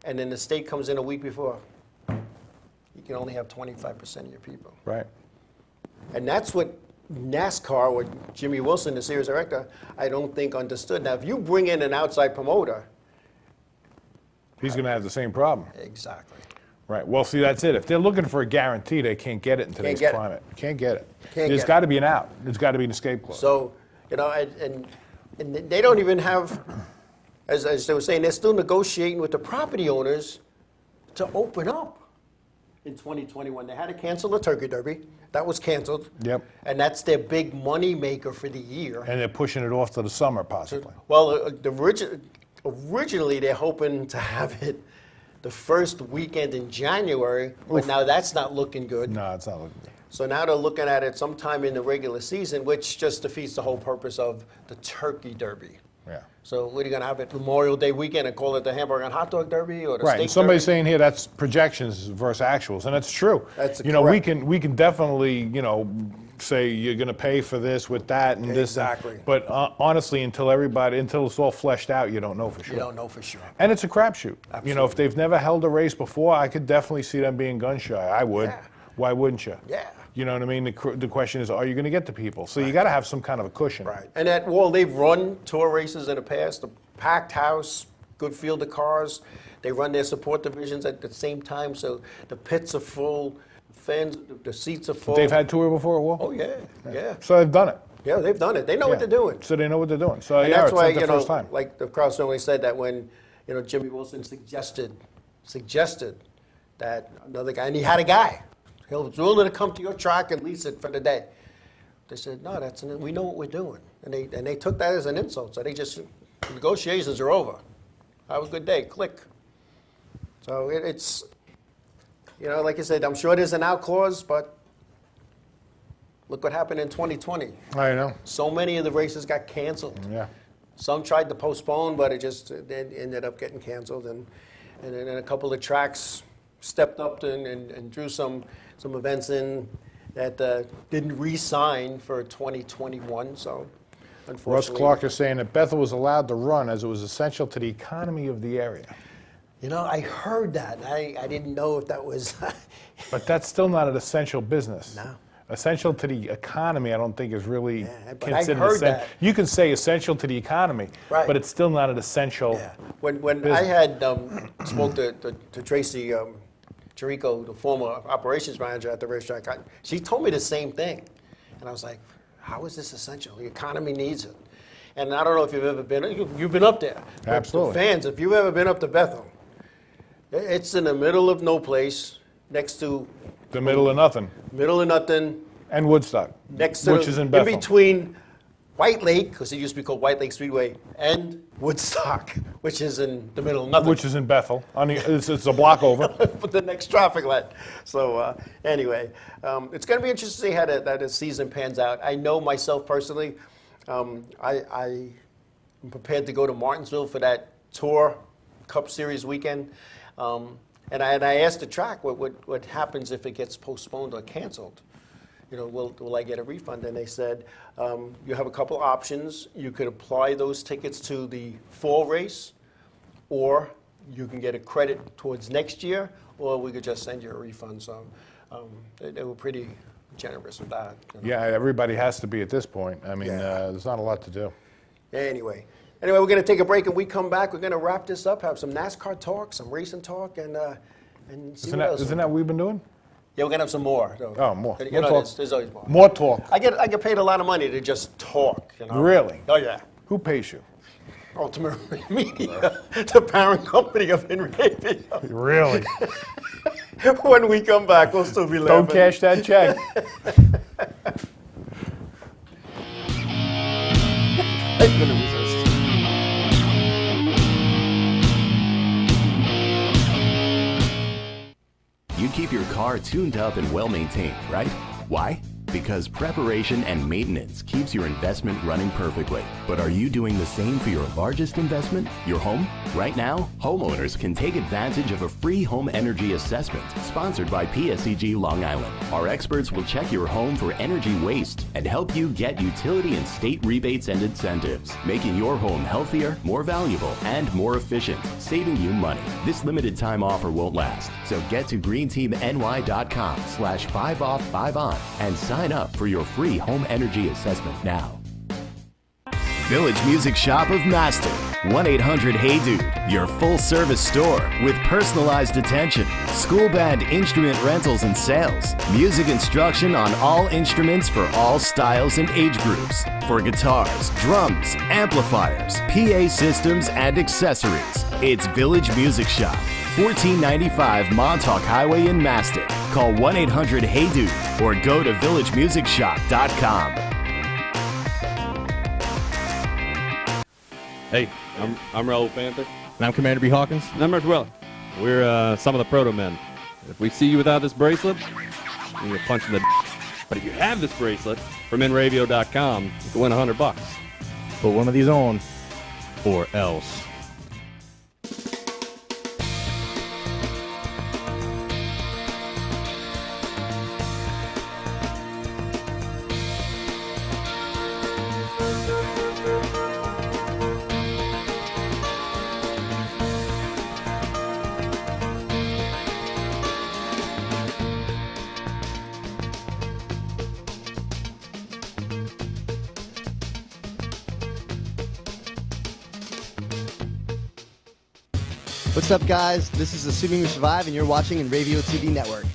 and then the state comes in a week before. You can only have 25% of your people. Right. And that's what NASCAR, or Jimmy Wilson, the series director, I don't think understood. Now, if you bring in an outside promoter, he's going to have the same problem. Exactly. Right. Well, see, that's it. If they're looking for a guarantee, they can't get it in today's climate. Can't get it. There's got to be an out. There's got to be an escape clause. So, and they don't even have, as they were saying, they're still negotiating with the property owners to open up in 2021. They had to cancel the Turkey Derby. That was canceled. Yep. And that's their big money maker for the year. And they're pushing it off to the summer, possibly. Well, originally they're hoping to have it the first weekend in January, but now that's not looking good. No, it's not looking good. So now they're looking at it sometime in the regular season, which just defeats the whole purpose of the Turkey Derby. Yeah. So what are you going to have it Memorial Day weekend and call it the Hamburger and Hot Dog Derby or the Right. Steak And somebody's Derby? saying here that's projections versus actuals, and that's true. That's we correct. can definitely say you're going to pay for this with that and this. Exactly. But honestly, until it's all fleshed out, you don't know for sure. You don't know for sure. And it's a crapshoot. Absolutely. If they've never held a race before, I could definitely see them being gun shy. I would. Yeah. Why wouldn't you? Yeah. You know what I mean? The question is, are you going to get the people? So you got to have some kind of a cushion. Right. And at Wall, they've run tour races in the past, a packed house, good field of cars. They run their support divisions at the same time, so the pits are full, fans, the seats are full. They've had tour before at Wall? Oh, yeah. So they've done it. Yeah, they've done it. They know what they're doing. So they know what they're doing. So And yeah, that's it's why, not the first time. like the Krause family said that when, Jimmy Wilson suggested that another guy, and he had a guy, he was willing to come to your track and lease it for the day. They said, no, we know what we're doing. And they took that as an insult. So the negotiations are over. Have a good day, click. So it's, like you said, I'm sure there's an out clause, but look what happened in 2020. I know. So many of the races got canceled. Yeah. Some tried to postpone, but it ended up getting canceled. And then a couple of tracks stepped up and drew some events in. that didn't re-sign for 2021. So, Russ unfortunately, Clark is saying that Bethel was allowed to run as it was essential to the economy of the area. You know, I heard that. I didn't know if that was. But that's still not an essential business. No. Essential to the economy, I don't think is really but I considered heard essential. that. You can say essential to the economy, Right. but it's still not an essential. Yeah. When business. I had spoke to Tracy Chirico, the former operations manager at the racetrack, she told me the same thing, and I was like, "How is this essential? The economy needs it." And I don't know if you've ever been. You've been up there. But Absolutely. the fans, if you've ever been up to Bethel, it's in the middle of no place, next to The middle of nothing. and Woodstock, next to which is in Bethel. between White Lake, because it used to be called White Lake Speedway, and Woodstock, which is in the middle of nothing. Which is in Bethel. It's a block over. But the next traffic light. So anyway, it's going to be interesting to see how that season pans out. I know myself personally, I'm prepared to go to Martinsville for that Tour Cup Series weekend. And I asked the track what happens if it gets postponed or canceled. You know, will I get a refund? And they said, you have a couple options. You could apply those tickets to the fall race, or you can get a credit towards next year, or we could just send you a refund. So they were pretty generous with that. You know? Yeah, everybody has to be at this point. I mean, there's not a lot to do. Anyway, we're going to take a break, and we come back. We're going to wrap this up, have some NASCAR talk, some racing talk, and see Isn't what else. that what we've been doing? Yeah, we're going to have some more. So, Oh, more. You More know, talk. there's always more. More talk. I get paid a lot of money to just talk. You know? Really? Oh, yeah. Who pays you? Ultimate Media, the parent company of Inravio. Really? When we come back, we'll still be laughing. Don't cash that check. I couldn't resist. You keep your car tuned up and well maintained, right? Why? Because preparation and maintenance keeps your investment running perfectly. But are you doing the same for your largest investment, your home? Right now, homeowners can take advantage of a free home energy assessment sponsored by PSEG Long Island. Our experts will check your home for energy waste and help you get utility and state rebates and incentives, making your home healthier, more valuable, and more efficient, saving you money. This limited time offer won't last, so get to greenteamny.com/5off5on and sign up for your free home energy assessment now. Village Music Shop of Mastic. 1-800-HEY-DUDE. Your full-service store with personalized attention, school band instrument rentals and sales, music instruction on all instruments for all styles and age groups, for guitars, drums, amplifiers, PA systems, and accessories. It's Village Music Shop. 1495 Montauk Highway in Mastic. Call 1-800-HEY-DUDE or go to villagemusicshop.com. Hey, I'm Raul Panther. And I'm Commander B. Hawkins. And I'm Russ Weller. We're some of the proto men. If we see you without this bracelet, we're going to punch in the But if you have this bracelet from Inravio.com, you can win $100. Put one of these on, or else. What's up, guys? This is Assuming We Survive, and you're watching Inravio TV Network.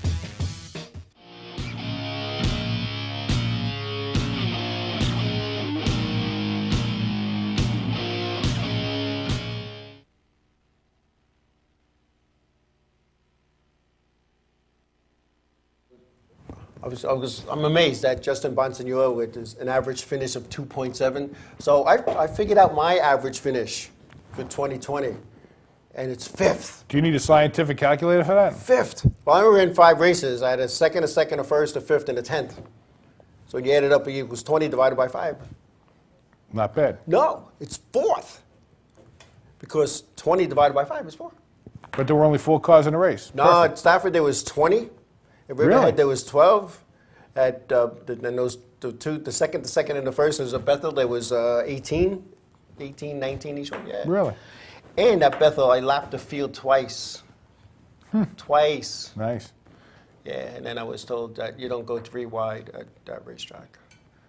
I'm amazed that Justin Bonsignore with an average finish of 2.7. So I figured out my average finish for 2020, and it's 5th. Do you need a scientific calculator for that? 5th. Well, I ran 5 races. I had a second, a 1st, a 5th, and a 10th. So when you add it up, it equals 20 divided by 5. Not bad. No, it's 4th. Because 20 divided by 5 is 4. But there were only 4 cars in the race. No, Perfect. at Stafford there was 20. At Riverhead Really? there was 12. at the second and the first was at Bethel. There was 18, 19 each one. Yeah. Really? And at Bethel, I lapped the field twice. Twice. Nice. Yeah, and then I was told that you don't go 3 wide at that racetrack.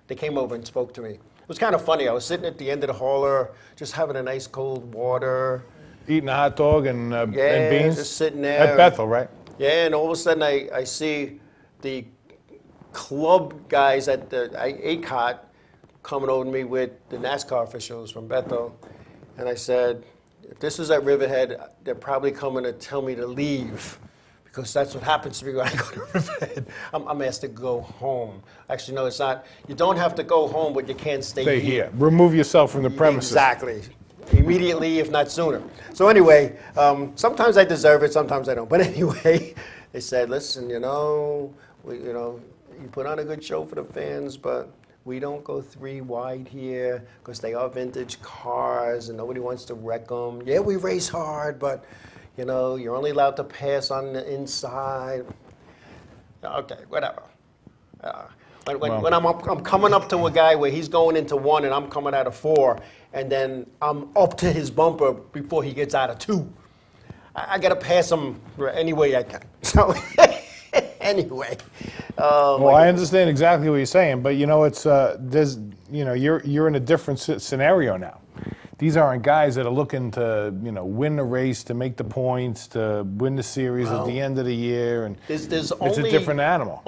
They came over and spoke to me. It was kind of funny. I was sitting at the end of the hauler, just having a nice cold water. Eating a hot dog and Yeah, beans? just sitting there. At Bethel, right? Yeah, and all of a sudden I see the club guys at the ACOT coming over to me with the NASCAR officials from Bethel. And I said, if this is at Riverhead, they're probably coming to tell me to leave, because that's what happens to me when I go to Riverhead. I'm asked to go home. Actually, no, it's not. You don't have to go home, but you can't stay here. Remove yourself from the premises. Exactly. Immediately, if not sooner. So anyway, sometimes I deserve it, sometimes I don't. But anyway, they said, listen, you put on a good show for the fans, but we don't go 3 wide here because they are vintage cars and nobody wants to wreck them. Yeah, we race hard, but you're only allowed to pass on the inside. Okay, whatever. When I'm coming up to a guy where he's going into 1 and I'm coming out of 4, and then I'm up to his bumper before he gets out of 2, I got to pass him any way I can. So anyway. Well, I understand exactly what you're saying, but it's you're in a different scenario now. These aren't guys that are looking to win the race, to make the points, to win the series at the end of the year, and there's it's a different animal.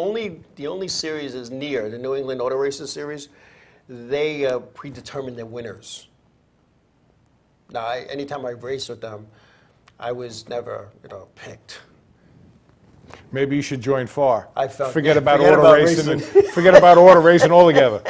The only series is near the New England Auto Races series. They predetermine their winners. Now, anytime I raced with them, I was never picked. Maybe you should join FAR. Forget about auto racing. Forget about auto racing altogether.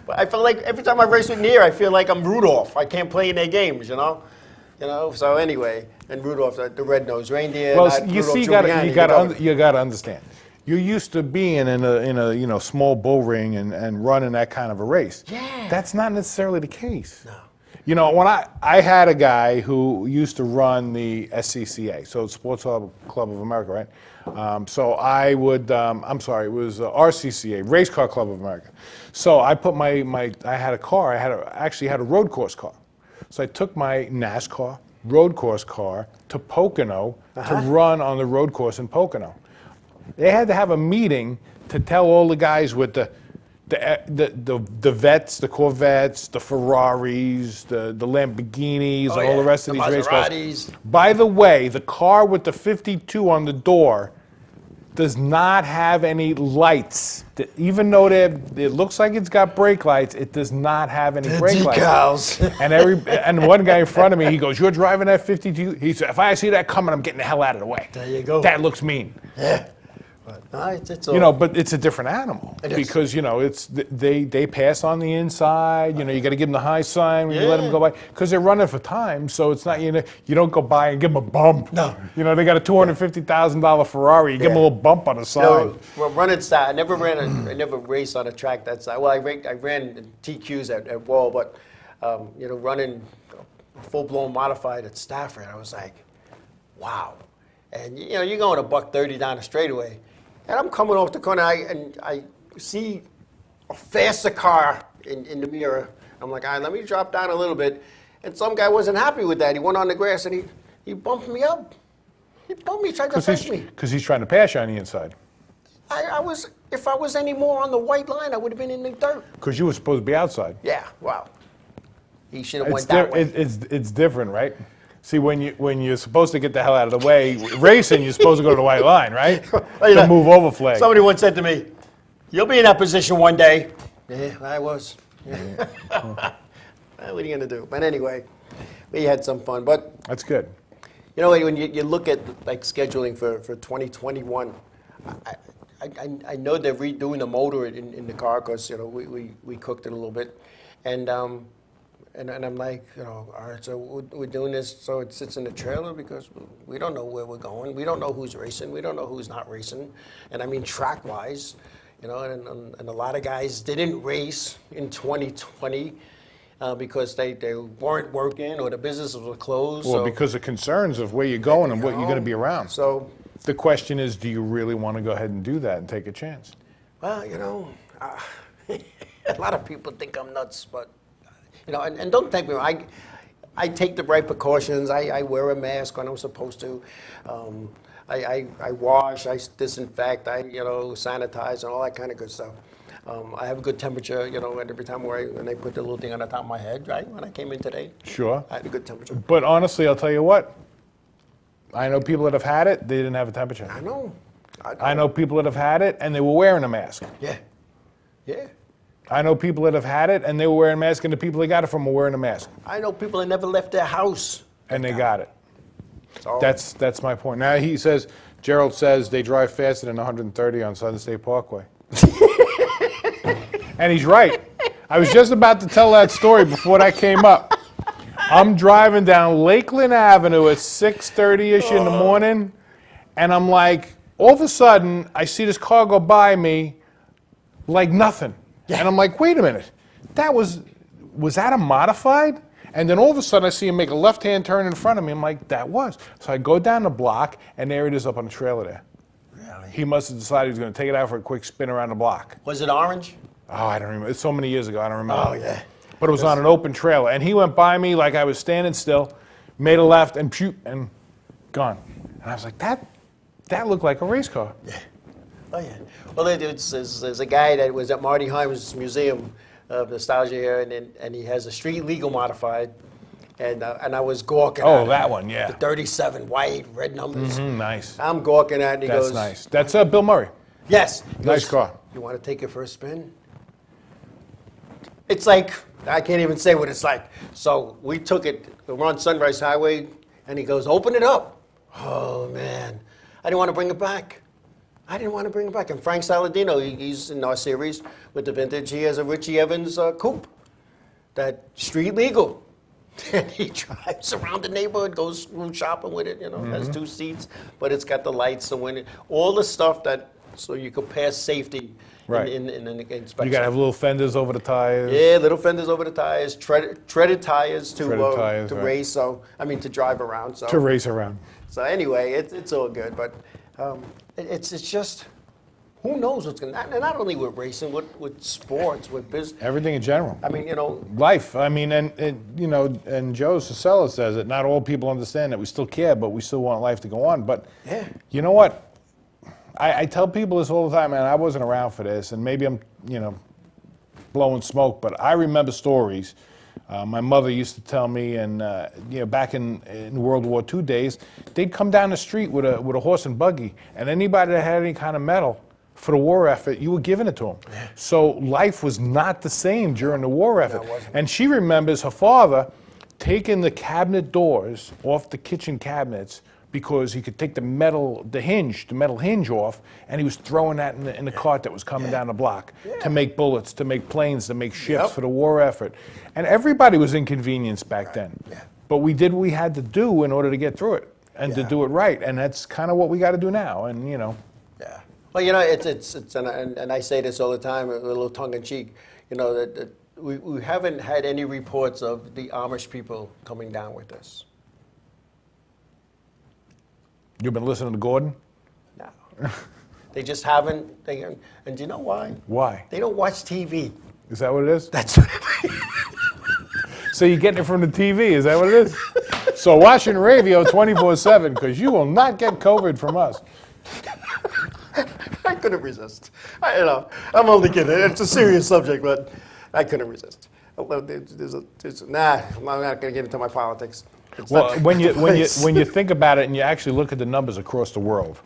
But I feel like every time I race with Near, I feel like I'm Rudolph. I can't play in their games, So anyway, and Rudolph, the red-nosed reindeer. Well, you see, you got to understand. You're used to being in a small bull ring and running that kind of a race. Yeah. That's not necessarily the case. No. When I had a guy who used to run the SCCA, so Sports Club of America, right? So I would, it was RCCA, Race Car Club of America. So I put I had a car, actually had a road course car. So I took my NASCAR road course car to Pocono to run on the road course in Pocono. They had to have a meeting to tell all the guys with the vets, the Corvettes, the Ferraris, the Lamborghinis, and all the rest of these race cars. By the way, the car with the 52 on the door does not have any lights. Even though it looks like it's got brake lights, it does not have any brake lights. And one guy in front of me, he goes, "You're driving that 52?" He said, "If I see that coming, I'm getting the hell out of the way." There you go. That looks mean. Yeah. But but it's a different animal because they pass on the inside. You got to give them the high sign when you let them go by because they're running for time. So it's not you don't go by and give them a bump. No, they got a $250,000 Ferrari. You give them a little bump on the side. Well, running style. I never raced on a track that side. Well, I ran TQs at Wall, but running full-blown modified at Stafford, I was like, wow. And you're going $130 down the straightaway. And I'm coming off the corner, and I see a faster car in the mirror. I'm like, all right, let me drop down a little bit. And some guy wasn't happy with that. He went on the grass, and he bumped me up. He bumped me, tried to pass me. Because he's trying to pass you on the inside. If I was any more on the white line, I would have been in the dirt. Because you were supposed to be outside. Yeah, wow. He should have went that way. It's different, right? See, when you're supposed to get the hell out of the way, racing, you're supposed to go to the white line, right? To move over flag. Somebody once said to me, "You'll be in that position one day." Yeah, I was. What are you going to do? But anyway, we had some fun. But that's good. When you look at scheduling for 2021, I know they're redoing the motor in the car because we cooked it a little bit, and I'm like, all right, so we're doing this so it sits in the trailer because we don't know where we're going. We don't know who's racing. We don't know who's not racing. And I mean track-wise, and a lot of guys didn't race in 2020 because they weren't working or the businesses were closed. Well, because of concerns of where you're going and what you're going to be around. So The question is, do you really want to go ahead and do that and take a chance? Well, a lot of people think I'm nuts, but, and don't take me wrong. I take the right precautions. I wear a mask when I'm supposed to. I wash, I disinfect, I sanitize and all that kind of good stuff. I have a good temperature, and every time when they put the little thing on the top of my head, right, when I came in today. Sure. I had a good temperature. But honestly, I'll tell you what. I know people that have had it, they didn't have a temperature. I know. I know people that have had it, and they were wearing a mask. Yeah. Yeah. I know people that have had it, and they were wearing a mask, and the people they got it from were wearing a mask. I know people that never left their house. And they got it. So, That's my point. Now, Gerald says they drive faster than 130 on Southern State Parkway. And he's right. I was just about to tell that story before that came up. I'm driving down Lakeland Avenue at 6:30-ish in the morning, and I'm like, all of a sudden, I see this car go by me like nothing. And I'm like, wait a minute, was that a modified? And then all of a sudden, I see him make a left-hand turn in front of me. I'm like, that was. So I go down the block, and there it is up on the trailer there. Really? He must have decided he was going to take it out for a quick spin around the block. Was it orange? Oh, I don't remember. It's so many years ago, I don't remember. Oh, yeah. But it was on an open trailer. And he went by me like I was standing still, made a left, and and gone. And I was like, that looked like a race car. Yeah. Oh, yeah. Well, there's a guy that was at Marty Heim's Museum of Nostalgia here, and he has a street legal modified, and I was gawking at it. Oh, that one, yeah. The 37 white, red numbers. Nice. I'm gawking at it, and he goes... That's nice. That's Bill Murray. Yes. Nice car. You want to take it for a spin? It's like, I can't even say what it's like. So we took it, we're on Sunrise Highway, and he goes, open it up. Oh, man. I didn't want to bring it back. And Frank Saladino, he's in our series with the vintage. He has a Richie Evans coupe, that street legal. And he drives around the neighborhood, goes shopping with it, has 2 seats, but it's got the lights, the window, all the stuff so you could pass safety in an inspection. You got to have little fenders over the tires. Yeah, little fenders over the tires, treaded tires to tires, right. race, to drive around. So. To race around. So anyway, it's all good, but it's just, who knows what's going to, not only with racing, with sports, with business. Everything in general. I mean, life. I mean, and Joe Cicella says it, not all people understand that we still care, but we still want life to go on. But you know what? I tell people this all the time, and I wasn't around for this, and maybe I'm, blowing smoke, but I remember stories. My mother used to tell me, and back in World War II days, they'd come down the street with a horse and buggy, and anybody that had any kind of medal for the war effort, you were giving it to them. So life was not the same during the war effort. And she remembers her father taking the cabinet doors off the kitchen cabinets because he could take the metal hinge off, and he was throwing that in the cart that was coming down the block to make bullets, to make planes, to make ships for the war effort. And everybody was inconvenienced back then. But we did what we had to do in order to get through it and to do it right. And that's kind of what we got to do now. And Yeah. Well, it's and I say this all the time, a little tongue in cheek. That we haven't had any reports of the Amish people coming down with us. You've been listening to Gordon? No. They just haven't. And do you know why? Why? They don't watch TV. Is that what it is? That's what it is. So you're getting it from the TV, is that what it is? So watching radio 24/7, because you will not get COVID from us. I couldn't resist. I'm only kidding. It's a serious subject, but I couldn't resist. I'm not going to get into my politics. Well, when you think about it and you actually look at the numbers across the world,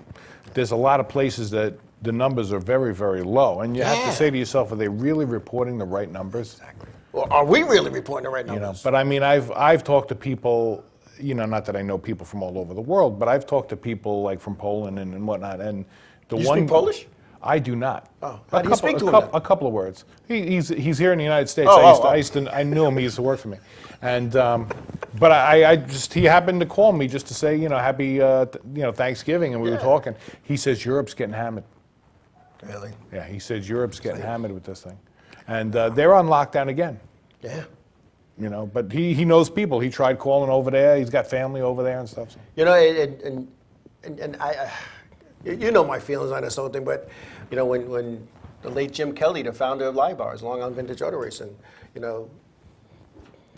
there's a lot of places that the numbers are very, very low. And you have to say to yourself, are they really reporting the right numbers? Exactly. Well, are we really reporting the right numbers? But I mean, I've talked to people, not that I know people from all over the world, but I've talked to people like from Poland and whatnot. And you speak Polish? I do not. Oh, how do you speak to him? A couple of words. He's here in the United States. I knew him. He used to work for me, and but he happened to call me just to say happy Thanksgiving, and we were talking. He says Europe's getting hammered. Really? Yeah. He says Europe's getting hammered with this thing, and they're on lockdown again. Yeah. But he knows people. He tried calling over there. He's got family over there and stuff. So. And I. you know my feelings on this whole thing, but you know when the late Jim Kelly, the founder of Live Bars, Long Island Vintage Auto Racing, you know,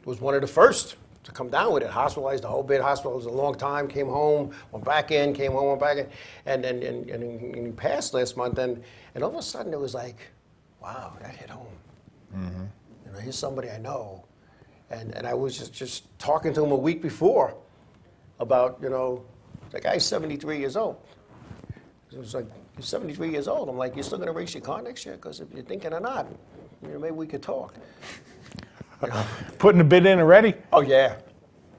was one of the first to come down with it. Hospitalized the whole bit. Hospitalized a long time. Came home, went back in. Came home, went back in, and he passed last month. And all of a sudden it was like, wow, that hit home. Mm-hmm. You know, he's somebody I know, and I was just talking to him a week before about, you know, the guy's 73 years old. It was like, you're 73 years old. I'm like, you're still going to race your car next year? Because if you're thinking or not, you know, maybe we could talk. Putting the bid in already? Oh, yeah.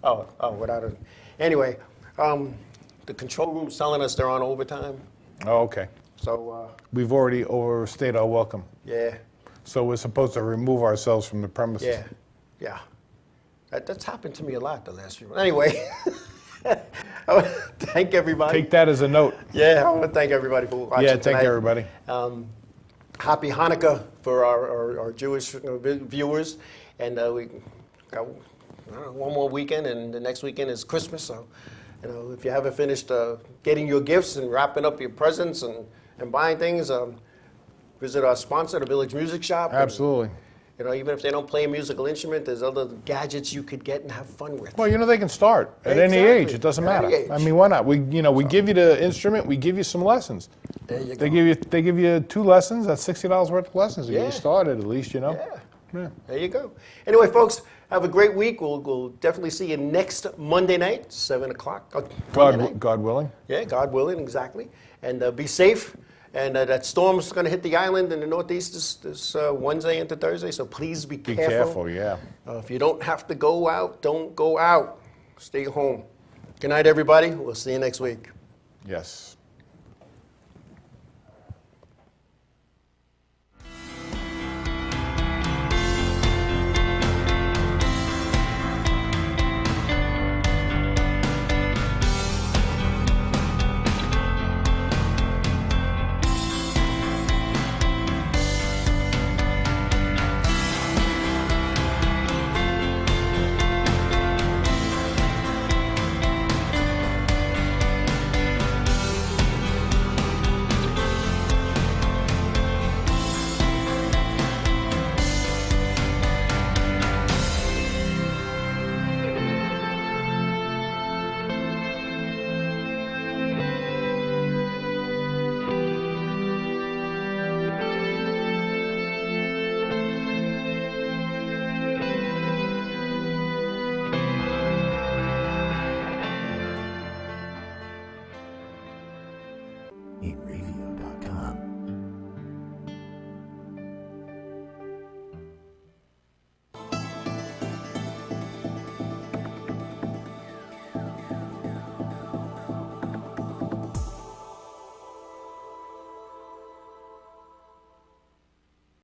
Oh, without a... Anyway, the control room's telling us they're on overtime. Oh, okay. So... we've already overstayed our welcome. Yeah. So we're supposed to remove ourselves from the premises. Yeah. That's happened to me a lot the last few months. Anyway, I want to thank everybody. Take that as a note. Yeah, I want to thank everybody for watching thank tonight. everybody. Happy Hanukkah for our Jewish viewers. And we got one more weekend, and the next weekend is Christmas. So, you know, if you haven't finished getting your gifts and wrapping up your presents and buying things, visit our sponsor, the Village Music Shop. Absolutely. And, you know, even if they don't play a musical instrument, there's other gadgets you could get and have fun with. Well, you know, they can start at any age. It doesn't matter. Any age. I mean, why not? We give you the instrument. We give you some lessons. There you go. They give you 2 lessons. That's $60 worth of lessons to get you started, at least, you know. Yeah. There you go. Anyway, folks, have a great week. We'll definitely see you next Monday night, 7 o'clock. God willing. Yeah, God willing, exactly. And be safe. And that storm's going to hit the island in the Northeast this Wednesday into Thursday, so please be careful. Be careful, yeah. If you don't have to go out, don't go out. Stay home. Good night, everybody. We'll see you next week. Yes. Inravio.com.